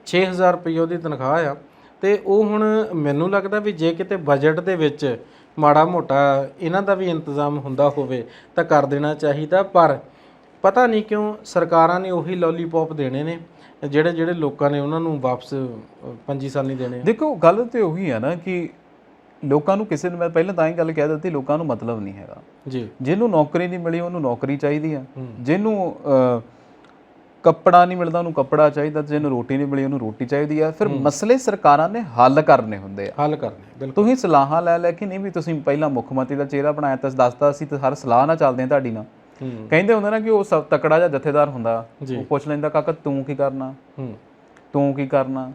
6000 ਰੁਪਏ ਉਹਦੀ ਤਨਖਾਹ ਆ। ਤੇ ਉਹ ਹੁਣ ਮੈਨੂੰ ਲੱਗਦਾ ਵੀ ਜੇ ਕਿਤੇ ਬਜਟ ਦੇ ਵਿੱਚ ਮਾੜਾ ਮੋਟਾ ਇਹਨਾਂ ਦਾ ਵੀ ਇੰਤਜ਼ਾਮ ਹੁੰਦਾ ਹੋਵੇ ਤਾਂ ਕਰ ਦੇਣਾ ਚਾਹੀਦਾ, ਪਰ ਪਤਾ ਨਹੀਂ ਕਿਉਂ ਸਰਕਾਰਾਂ ਨੇ ਉਹੀ ਲੋਲੀਪੌਪ ਦੇਣੇ ਨੇ ਜਿਹੜੇ ਲੋਕਾਂ ਨੇ ਉਹਨਾਂ ਨੂੰ ਵਾਪਸ 25 ਸਾਲ ਨਹੀਂ ਦੇਣੇ। ਦੇਖੋ ਗੱਲ ਤੇ ਉਹੀ ਆ ਨਾ ਕਿ ਲੋਕਾਂ ਨੂੰ ਕਿਸੇ ਨੂੰ, ਮੈਂ ਪਹਿਲਾਂ ਤਾਂ ਹੀ ਗੱਲ ਕਹਿ ਦਿੱਤੀ, ਲੋਕਾਂ ਨੂੰ ਮਤਲਬ ਨਹੀਂ ਹੈਗਾ ਜੀ। ਜਿਹਨੂੰ ਨੌਕਰੀ ਨਹੀਂ ਮਿਲੀ ਉਹਨੂੰ ਨੌਕਰੀ ਚਾਹੀਦੀ ਆ, ਜਿਹਨੂੰ ਕੱਪੜਾ ਨਹੀਂ ਮਿਲਦਾ ਉਹਨੂੰ ਕੱਪੜਾ ਚਾਹੀਦਾ, ਜਿਹਨੂੰ ਰੋਟੀ ਨਹੀਂ ਮਿਲੀ ਉਹਨੂੰ ਰੋਟੀ ਚਾਹੀਦੀ ਆ। ਫਿਰ ਮਸਲੇ ਸਰਕਾਰਾਂ ਨੇ ਹੱਲ ਕਰਨੇ ਹੁੰਦੇ ਆ, ਹੱਲ ਕਰਨੇ। ਤੁਸੀਂ ਸਲਾਹਾਂ ਲੈ ਕੇ ਨਹੀਂ ਵੀ ਤੁਸੀਂ ਪਹਿਲਾਂ ਮੁੱਖ ਮੰਤਰੀ ਦਾ ਚਿਹਰਾ ਬਣਾਇਆ ਤਾਂ ਦੱਸਦਾ ਅਸੀਂ ਤਾਂ ਹਰ ਸਲਾਹ ਨਾਲ ਚੱਲਦੇ ਹਾਂ ਤੁਹਾਡੀ ਨਾਲ। ਕਹਿੰਦੇ ਹੁੰਦੇ ਨਾ ਕਿ ਉਹ ਸਭ ਤਕੜਾ ਜਿਹਾ ਜਥੇਦਾਰ ਹੁੰਦਾ, ਉਹ ਪੁੱਛ ਲੈਂਦਾ ਕਾਕਾ ਤੂੰ ਕੀ ਕਰਨਾ, ਤੂੰ ਕੀ ਕਰਨਾ,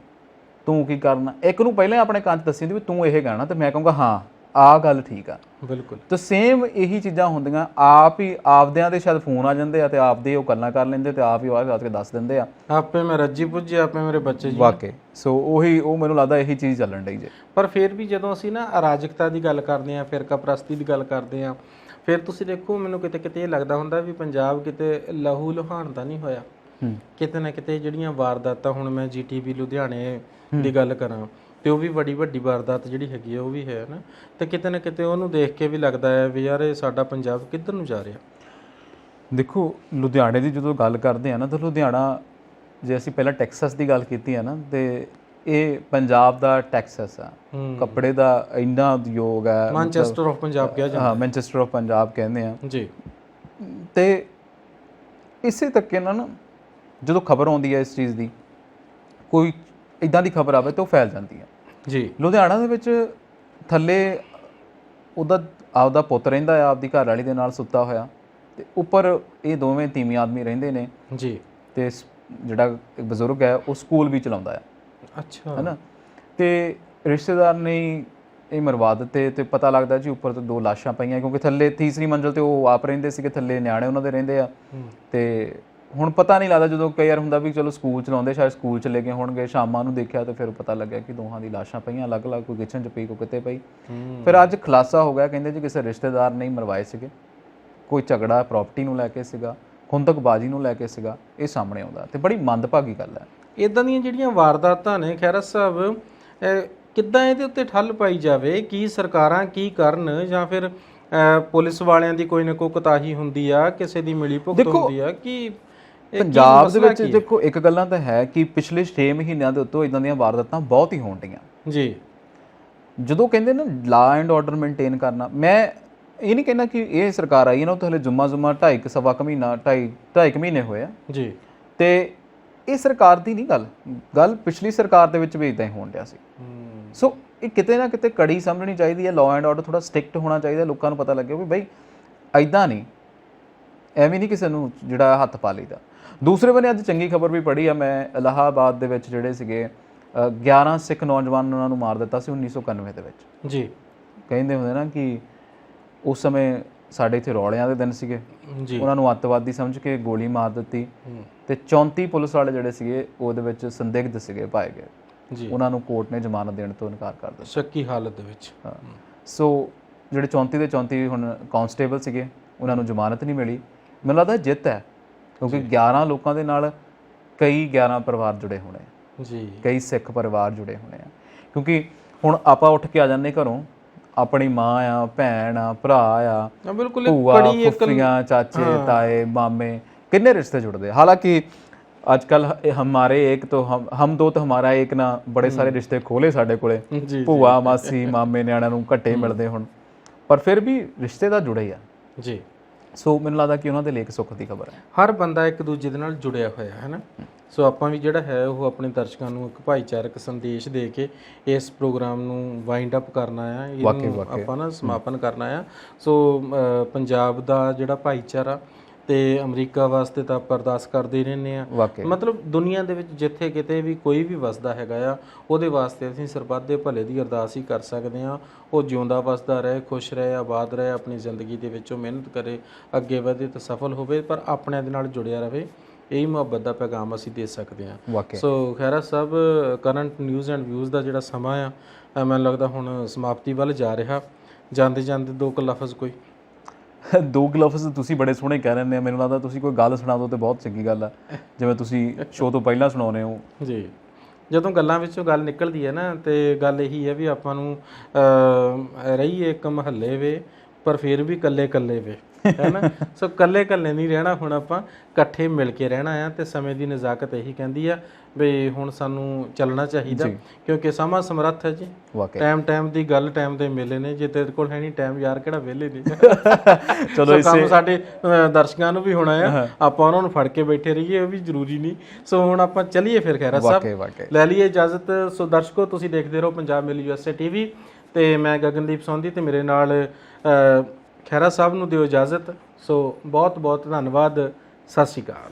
ਤੂੰ ਕੀ ਕਰਨਾ। ਇੱਕ ਨੂੰ ਪਹਿਲਾਂ ਆਪਣੇ ਕੰਨ 'ਚ ਦੱਸੀ ਵੀ ਤੂੰ ਇਹ ਕਹਿਣਾ, ਤੇ ਮੈਂ ਕਹੂੰਗਾ ਹਾਂ ਆਹ ਗੱਲ ਠੀਕ ਆ, ਬਿਲਕੁਲ। ਤੇ ਸੇਮ ਇਹੀ ਚੀਜ਼ਾਂ ਹੁੰਦੀਆਂ, ਆਪ ਹੀ ਆਪਦਿਆਂ ਦੇ ਸ਼ਾਇਦ ਫੋਨ ਆ ਜਾਂਦੇ ਆ ਤੇ ਆਪਦੇ ਉਹ ਗੱਲਾਂ ਕਰ ਲੈਂਦੇ ਤੇ ਆਪ ਹੀ ਆਵਾਜ਼ ਕੇ ਦੱਸ ਦਿੰਦੇ ਆ, ਆਪੇ ਮੈਂ ਰੱਜੀ ਪੁੱਜੀ, ਆਪੇ ਮੇਰੇ ਬੱਚੇ ਜੀ। ਵਾਕਈ ਸੋ ਉਹੀ ਉਹ ਮੈਨੂੰ ਲੱਗਦਾ ਇਹੀ ਚੀਜ਼ ਚੱਲਣ ਡਈ ਜੇ। ਪਰ ਫਿਰ ਵੀ ਜਦੋਂ ਅਸੀਂ ਨਾ ਅਰਾਜਕਤਾ ਦੀ ਗੱਲ ਕਰਦੇ ਹਾਂ, ਫਿਰਕਾ ਪ੍ਰਸਤੀ ਦੀ ਗੱਲ ਕਰਦੇ ਹਾਂ, ਫਿਰ ਤੁਸੀਂ ਦੇਖੋ ਮੈਨੂੰ ਕਿਤੇ ਇਹ ਲੱਗਦਾ ਹੁੰਦਾ ਵੀ ਪੰਜਾਬ ਕਿਤੇ ਲਹੂ ਲੁਹਾਣ ਤਾਂ ਨਹੀਂ ਹੋਇਆ। ਕਿਤੇ ਨਾ ਕਿਤੇ ਜਿਹੜੀਆਂ ਵਾਰਦਾਤਾਂ, ਹੁਣ ਮੈਂ GTB ਲੁਧਿਆਣੇ ਦੀ ਗੱਲ ਕਰਾਂ ਤੇ ਉਹ ਵੀ ਬੜੀ ਵੱਡੀ ਵਾਰਦਾਤ ਜਿਹੜੀ ਹੈਗੀ ਆ ਉਹ ਵੀ ਹੈ ਨਾ, ਤੇ ਕਿਤੇ ਨਾ ਕਿਤੇ ਉਹਨੂੰ ਦੇਖ ਕੇ ਵੀ ਲੱਗਦਾ ਹੈ ਵੀ ਯਾਰ ਇਹ ਸਾਡਾ ਪੰਜਾਬ ਕਿੱਧਰ ਨੂੰ ਜਾ ਰਿਹਾ। ਦੇਖੋ ਲੁਧਿਆਣੇ ਦੀ ਜਦੋਂ ਗੱਲ ਕਰਦੇ ਆ ਨਾ, ਤਾਂ ਲੁਧਿਆਣਾ, ਜੇ ਅਸੀਂ ਪਹਿਲਾਂ ਟੈਕਸਸ ਦੀ ਗੱਲ ਕੀਤੀ ਆ ਨਾ, ਤੇ ਇਹ ਪੰਜਾਬ ਦਾ ਟੈਕਸਸ ਆ, ਕੱਪੜੇ ਦਾ ਇੰਨਾ ਉਦਯੋਗ ਹੈ, ਮੈਨਚੈਸਟਰ ਆਫ ਪੰਜਾਬ ਕਿਹਾ ਜਾਂਦਾ। ਹਾਂ, ਮੈਨਚੈਸਟਰ ਆਫ ਪੰਜਾਬ ਕਹਿੰਦੇ ਆ ਜੀ। ਤੇ ਇਸੇ ਤੱਕੇ ਨਾਲ ਨਾ ਜਦੋਂ ਖਬਰ ਆਉਂਦੀ ਹੈ ਇਸ ਚੀਜ਼ ਦੀ, ਕੋਈ ਇਦਾਂ ਦੀ ਖਬਰ ਆਵੇ ਤਾਂ ਉਹ ਫੈਲ ਜਾਂਦੀ ਹੈ ਜੀ। ਲੁਧਿਆਣਾ ਦੇ ਵਿੱਚ ਥੱਲੇ ਉਹਦਾ ਆਪਦਾ ਪੁੱਤ ਰਹਿੰਦਾ ਆ ਆਪਦੀ ਘਰ ਵਾਲੀ ਦੇ ਨਾਲ ਸੁੱਤਾ ਹੋਇਆ, ਤੇ ਉੱਪਰ ਇਹ ਦੋਵੇਂ ਤੀਵੀਂ ਆਦਮੀ ਰਹਿੰਦੇ ਨੇ ਜੀ। ਤੇ ਜਿਹੜਾ ਇੱਕ ਬਜ਼ੁਰਗ ਹੈ ਉਹ ਸਕੂਲ ਵੀ ਚਲਾਉਂਦਾ ਆ। ਅੱਛਾ। ਹੈ ਨਾ, ਤੇ ਰਿਸ਼ਤੇਦਾਰ ਨੇ ਇਹ ਮਰਵਾ ਦਿੱਤੇ ਤੇ ਪਤਾ ਲੱਗਦਾ ਜੀ ਉੱਪਰ ਤੋਂ 2 ਲਾਸ਼ਾਂ ਪਈਆਂ, ਕਿਉਂਕਿ ਥੱਲੇ ਤੀਸਰੀ ਮੰਜ਼ਲ ਤੇ ਉਹ ਆਪ ਰਹਿੰਦੇ ਸੀਗੇ, ਥੱਲੇ ਨਿਆਣੇ ਉਹਨਾਂ ਦੇ ਰਹਿੰਦੇ ਆ। ਤੇ ਹੁਣ ਪਤਾ ਨਹੀਂ ਲੱਗਦਾ, ਜਦੋਂ ਕਈ ਵਾਰ ਹੁੰਦਾ ਵੀ ਚਲੋ ਸਕੂਲ ਚਲਾਉਂਦੇ, ਸ਼ਾਇਦ ਸਕੂਲ ਚਲੇ ਗਏ ਹੋਣਗੇ, ਸ਼ਾਮਾਂ ਨੂੰ ਦੇਖਿਆ ਤੇ ਫਿਰ ਪਤਾ ਲੱਗਿਆ ਕਿ ਦੋਹਾਂ ਦੀ ਲਾਸ਼ਾਂ ਪਈਆਂ ਅਲੱਗ-ਅਲੱਗ, ਕੋਈ ਕਿਚਨ 'ਚ ਪਈ, ਕੋਈ ਕਿਤੇ ਪਈ। ਫਿਰ ਅੱਜ ਖੁਲਾਸਾ ਹੋ ਗਿਆ, ਕਹਿੰਦੇ ਜੀ ਕਿਸੇ ਰਿਸ਼ਤੇਦਾਰ ਨੇ ਮਰਵਾਏ ਸੀਗੇ, ਕੋਈ ਝਗੜਾ ਪ੍ਰਾਪਰਟੀ ਨੂੰ ਲੈ ਕੇ ਸੀਗਾ, ਖੁੰਦਕਬਾਜ਼ੀ ਨੂੰ ਲੈ ਕੇ ਸੀਗਾ, ਇਹ ਸਾਹਮਣੇ ਆਉਂਦਾ ਤੇ ਬੜੀ ਮੰਦਭਾਗੀ ਗੱਲ ਹੈ। ਇਦਾਂ ਦੀਆਂ ਜਿਹੜੀਆਂ ਵਾਰਦਾਤਾਂ ਨੇ ਖੈਰਾ ਸਾਹਿਬ, ਕਿੱਦਾਂ ਇਹਦੇ ਉੱਤੇ ਠੱਲ ਪਾਈ ਜਾਵੇ? ਕੀ ਸਰਕਾਰਾਂ ਕੀ ਕਰਨ, ਜਾਂ ਫਿਰ ਪੁਲਿਸ ਵਾਲਿਆਂ ਦੀ ਕੋਈ ਨਾ ਕੋਈ ਕੁਤਾਹੀ ਹੁੰਦੀ ਆ, ਕਿਸੇ ਦੀ ਮਿਲੀ ਭੁਗਤ ਹੁੰਦੀ ਆ? ਕਿ ਪੰਜਾਬ ਦੇ ਵਿੱਚ ਦੇਖੋ ਇੱਕ ਗੱਲਾਂ ਤਾਂ ਹੈ ਕਿ ਪਿਛਲੇ 6 ਮਹੀਨਿਆਂ ਦੇ ਉੱਤੋਂ ਇਦਾਂ ਦੀਆਂ ਵਾਰਦਾਤਾਂ ਬਹੁਤ ਹੀ ਹੋਣ ਡੀਆਂ ਜੀ। ਜਦੋਂ ਕਹਿੰਦੇ ਨਾ ਲਾ ਐਂਡ ਆਰਡਰ ਮੇਨਟੇਨ ਕਰਨਾ, ਮੈਂ ਇਹ ਨਹੀਂ ਕਹਿੰਦਾ ਕਿ ਇਹ ਸਰਕਾਰ ਆਈ ਹੈ ਨਾ ਉਹ ਤਾਂ ਹਲੇ ਜੁਮਾ 2.5 ਮਹੀਨਾ 2.5 ਮਹੀਨੇ ਹੋਏ ਆ ਜੀ, ਤੇ ਇਹ ਸਰਕਾਰ ਦੀ ਨਹੀਂ ਗੱਲ ਪਿਛਲੀ ਸਰਕਾਰ ਦੇ ਵਿੱਚ ਵੀ ਇਦਾਂ ਹੀ ਹੋਣ ਡਿਆ ਸੀ। ਸੋ ਇਹ ਕਿਤੇ ਨਾ ਕਿਤੇ ਕੜੀ ਸਮਝਣੀ ਚਾਹੀਦੀ ਹੈ, ਲਾ ਐਂਡ ਆਰਡਰ ਥੋੜਾ ਸਟ੍ਰਿਕਟ ਹੋਣਾ ਚਾਹੀਦਾ, ਲੋਕਾਂ ਨੂੰ ਪਤਾ ਲੱਗੇ ਵੀ ਬਈ ਐਦਾਂ ਨਹੀਂ, ਐਵੇਂ ਨਹੀਂ ਕਿਸੇ ਨੂੰ ਜਿਹੜਾ ਹੱਥ ਪਾ ਲਈਦਾ। ਦੂਸਰੇ ਬੰਨੇ ਅੱਜ ਚੰਗੀ ਖਬਰ ਵੀ ਪੜ੍ਹੀ ਆ ਮੈਂ, ਇਲਾਹਾਬਾਦ ਦੇ ਵਿੱਚ ਜਿਹੜੇ ਸੀਗੇ 11 ਸਿੱਖ ਨੌਜਵਾਨ ਉਹਨਾਂ ਨੂੰ ਮਾਰ ਦਿੱਤਾ ਸੀ 1991 ਦੇ ਵਿੱਚ ਜੀ। ਕਹਿੰਦੇ ਹੁੰਦੇ ਨਾ ਕਿ ਉਸ ਸਮੇਂ ਸਾਡੇ ਇੱਥੇ ਰੌਲਿਆਂ ਦੇ ਦਿਨ ਸੀਗੇ ਜੀ, ਉਹਨਾਂ ਨੂੰ ਅੱਤਵਾਦੀ ਸਮਝ ਕੇ ਗੋਲੀ ਮਾਰ ਦਿੱਤੀ, ਤੇ 34 ਪੁਲਿਸ ਵਾਲੇ ਜਿਹੜੇ ਸੀਗੇ ਉਹਦੇ ਵਿੱਚ ਸੰਦਿਗਧ ਸੀਗੇ ਪਾਏ ਗਏ ਜੀ, ਉਹਨਾਂ ਨੂੰ ਕੋਰਟ ਨੇ ਜ਼ਮਾਨਤ ਦੇਣ ਤੋਂ ਇਨਕਾਰ ਕਰ ਦਿੱਤਾ, ਸ਼ੱਕੀ ਹਾਲਤ ਦੇ ਵਿੱਚ। ਸੋ ਜਿਹੜੇ 34 ਦੇ 34 ਹੁਣ ਕਾਂਸਟੇਬਲ ਸੀਗੇ ਉਹਨਾਂ ਨੂੰ ਜ਼ਮਾਨਤ ਨਹੀਂ ਮਿਲੀ। ਮੈਨੂੰ ਲੱਗਦਾ ਜਿੱਤ ਹੈ, ਕਿਉਂਕਿ 11 ਲੋਕਾਂ ਦੇ ਨਾਲ ਕਈ 11 ਪਰਿਵਾਰ ਜੁੜੇ ਹੋਣੇ ਜੀ, ਕਈ ਸਿੱਖ ਪਰਿਵਾਰ ਜੁੜੇ ਹੋਣੇ ਆ, ਕਿਉਂਕਿ ਹੁਣ ਆਪਾਂ ਉੱਠ ਕੇ ਆ ਜਾਂਦੇ ਘਰੋਂ, ਆਪਣੀ ਮਾਂ ਆ, ਭੈਣ ਆ, ਭਰਾ ਆ, ਬਿਲਕੁਲ ਭੂਆ, ਫੁੱਫੀਆਂ, ਚਾਚੇ, ਤਾਏ, ਮਾਮੇ, ਕਿੰਨੇ ਰਿਸ਼ਤੇ ਜੁੜਦੇ। ਹਾਲਾਂਕਿ आजकल हमारे एक तो हम दो तो हमारा एक ना बड़े सारे रिश्ते खोले साडे कोले, भूआ, मासी, मामे, ਨਿਆਣਿਆਂ ਨੂੰ ਘੱਟੇ ਮਿਲਦੇ ਹੁਣ, ਪਰ ਫਿਰ ਵੀ ਰਿਸ਼ਤੇ ਤਾਂ ਜੁੜੇ ਹੀ ਆ ਜੀ। ਸੋ ਮੈਨੂੰ ਲੱਗਦਾ ਕਿ ਉਹਨਾਂ ਦੇ ਲਈ ਇੱਕ ਸੁੱਖ ਦੀ ਖਬਰ ਹੈ। ਹਰ ਬੰਦਾ ਇੱਕ ਦੂਜੇ ਦੇ ਨਾਲ ਜੁੜਿਆ ਹੋਇਆ ਹੈ ਨਾ। ਸੋ ਆਪਾਂ ਵੀ ਜਿਹੜਾ ਹੈ ਉਹ ਆਪਣੇ ਦਰਸ਼ਕਾਂ ਨੂੰ ਇੱਕ ਭਾਈਚਾਰਕ ਸੰਦੇਸ਼ ਦੇ ਕੇ ਇਸ ਪ੍ਰੋਗਰਾਮ ਨੂੰ ਵਾਈਂਡ ਅਪ ਕਰਨਾ ਆ, ਇਹਨੂੰ ਆਪਾਂ ਨਾ ਸਮਾਪਨ ਕਰਨਾ ਆ। ਸੋ ਪੰਜਾਬ ਦਾ ਜਿਹੜਾ ਭਾਈਚਾਰਾ ਤੇ ਅਮਰੀਕਾ ਵਾਸਤੇ ਤਾਂ ਆਪਾਂ ਅਰਦਾਸ ਕਰਦੇ ਰਹਿੰਦੇ ਆ। ਮਤਲਬ ਦੁਨੀਆ ਦੇ ਵਿੱਚ ਜਿੱਥੇ ਕਿਤੇ ਵੀ ਕੋਈ ਵੀ ਵਸਦਾ ਹੈਗਾ ਆ, ਉਹਦੇ ਵਾਸਤੇ ਅਸੀਂ ਸਰਬੱਤ ਦੇ ਭਲੇ ਦੀ ਅਰਦਾਸ ਹੀ ਕਰ ਸਕਦੇ ਆ। ਉਹ ਜਿਉਂਦਾ ਵਸਦਾ ਰਹੇ, ਖੁਸ਼ ਰਹੇ, ਆਬਾਦ ਰਹੇ, ਆਪਣੀ ਜ਼ਿੰਦਗੀ ਦੇ ਵਿੱਚੋਂ ਮਿਹਨਤ ਕਰੇ, ਅੱਗੇ ਵਧੇ ਤੇ ਸਫਲ ਹੋਵੇ, ਪਰ ਆਪਣਿਆਂ ਦੇ ਨਾਲ ਜੁੜਿਆ ਰਹੇ। ਇਹੀ ਮੁਹੱਬਤ ਦਾ ਪੈਗਾਮ ਅਸੀਂ ਦੇ ਸਕਦੇ ਹਾਂ। ਸੋ ਖੈਰਾ ਸਾਹਿਬ, ਕਰੰਟ ਨਿਊਜ਼ ਐਂਡ ਵਿਊਜ਼ ਦਾ ਜਿਹੜਾ ਸਮਾਂ ਆ ਮੈਨੂੰ ਲੱਗਦਾ ਹੁਣ ਸਮਾਪਤੀ ਵੱਲ ਜਾ ਰਿਹਾ। ਜਾਂਦੇ ਜਾਂਦੇ 2 ਲਫ਼ਜ਼ ਕੋਈ 2 ਲਫ਼ਜ਼ ਤੁਸੀਂ ਬੜੇ ਸੋਹਣੇ ਕਹਿ ਰਹੇ ਨੇ, ਮੈਨੂੰ ਲੱਗਦਾ ਤੁਸੀਂ ਕੋਈ ਗੱਲ ਸੁਣਾ ਦਿਓ ਤੇ ਬਹੁਤ ਚੰਗੀ ਗੱਲ ਆ, ਜਿਵੇਂ ਤੁਸੀਂ ਸ਼ੋਅ ਤੋਂ ਪਹਿਲਾਂ ਸੁਣਾਉਂਦੇ ਹੋ ਜੀ। ਜਦੋਂ ਗੱਲਾਂ ਵਿੱਚੋਂ ਗੱਲ ਨਿਕਲਦੀ ਹੈ ਨਾ, ਤੇ ਗੱਲ ਇਹੀ ਹੈ ਵੀ ਆਪਾਂ ਨੂੰ ਰਹੀਏ ਇੱਕ ਮਹੱਲੇ ਵੇ, ਪਰ ਫਿਰ ਵੀ ਕੱਲੇ ਵੇ, ਹੈ ਨਾ। ਸੋ ਕੱਲੇ ਨਹੀਂ ਰਹਿਣਾ, ਹੁਣ ਆਪਾਂ ਇਕੱਠੇ ਮਿਲ ਕੇ ਰਹਿਣਾ ਆ। ਤੇ ਸਮੇਂ ਦੀ ਨਜ਼ਾਕਤ ਇਹੀ ਕਹਿੰਦੀ ਆ ਵੀ ਹੁਣ ਸਾਨੂੰ ਚੱਲਣਾ ਚਾਹੀਦਾ, ਕਿਉਂਕਿ ਸਮਾਂ ਸਮਰੱਥ ਹੈ ਜੀ। ਟਾਈਮ ਦੀ ਗੱਲ, ਟਾਈਮ ਦੇ ਮੇਲੇ ਨੇ। ਜੇ ਤੇਰੇ ਕੋਲ ਹੈ ਨਹੀਂ ਟਾਈਮ ਯਾਰ, ਕਿਹੜਾ ਵਿਹਲੇ ਨੇ। ਚਲੋ ਕੰਮ ਸਾਡੇ ਦਰਸ਼ਕਾਂ ਨੂੰ ਵੀ ਹੋਣਾ ਆ, ਆਪਾਂ ਉਹਨਾਂ ਨੂੰ ਫੜ ਕੇ ਬੈਠੇ ਰਹੀਏ ਉਹ ਵੀ ਜ਼ਰੂਰੀ ਨਹੀਂ। ਸੋ ਹੁਣ ਆਪਾਂ ਚੱਲੀਏ ਫਿਰ ਖੈਰਾ ਸਾਹਿਬ, ਲੈ ਲਈਏ ਇਜਾਜ਼ਤ। ਸੋ ਦਰਸ਼ਕੋ, ਤੁਸੀਂ ਦੇਖਦੇ ਰਹੋ ਪੰਜਾਬ ਮੇਲ USA TV, ਤੇ ਮੈਂ ਗਗਨਦੀਪ ਸੌਂਦੀ ਤੇ ਮੇਰੇ ਨਾਲ ਖੈਰਾ ਸਾਹਿਬ ਨੂੰ ਦਿਓ ਇਜਾਜ਼ਤ। ਸੋ ਬਹੁਤ ਬਹੁਤ ਧੰਨਵਾਦ। ਸਤਿ ਸ਼੍ਰੀ ਅਕਾਲ।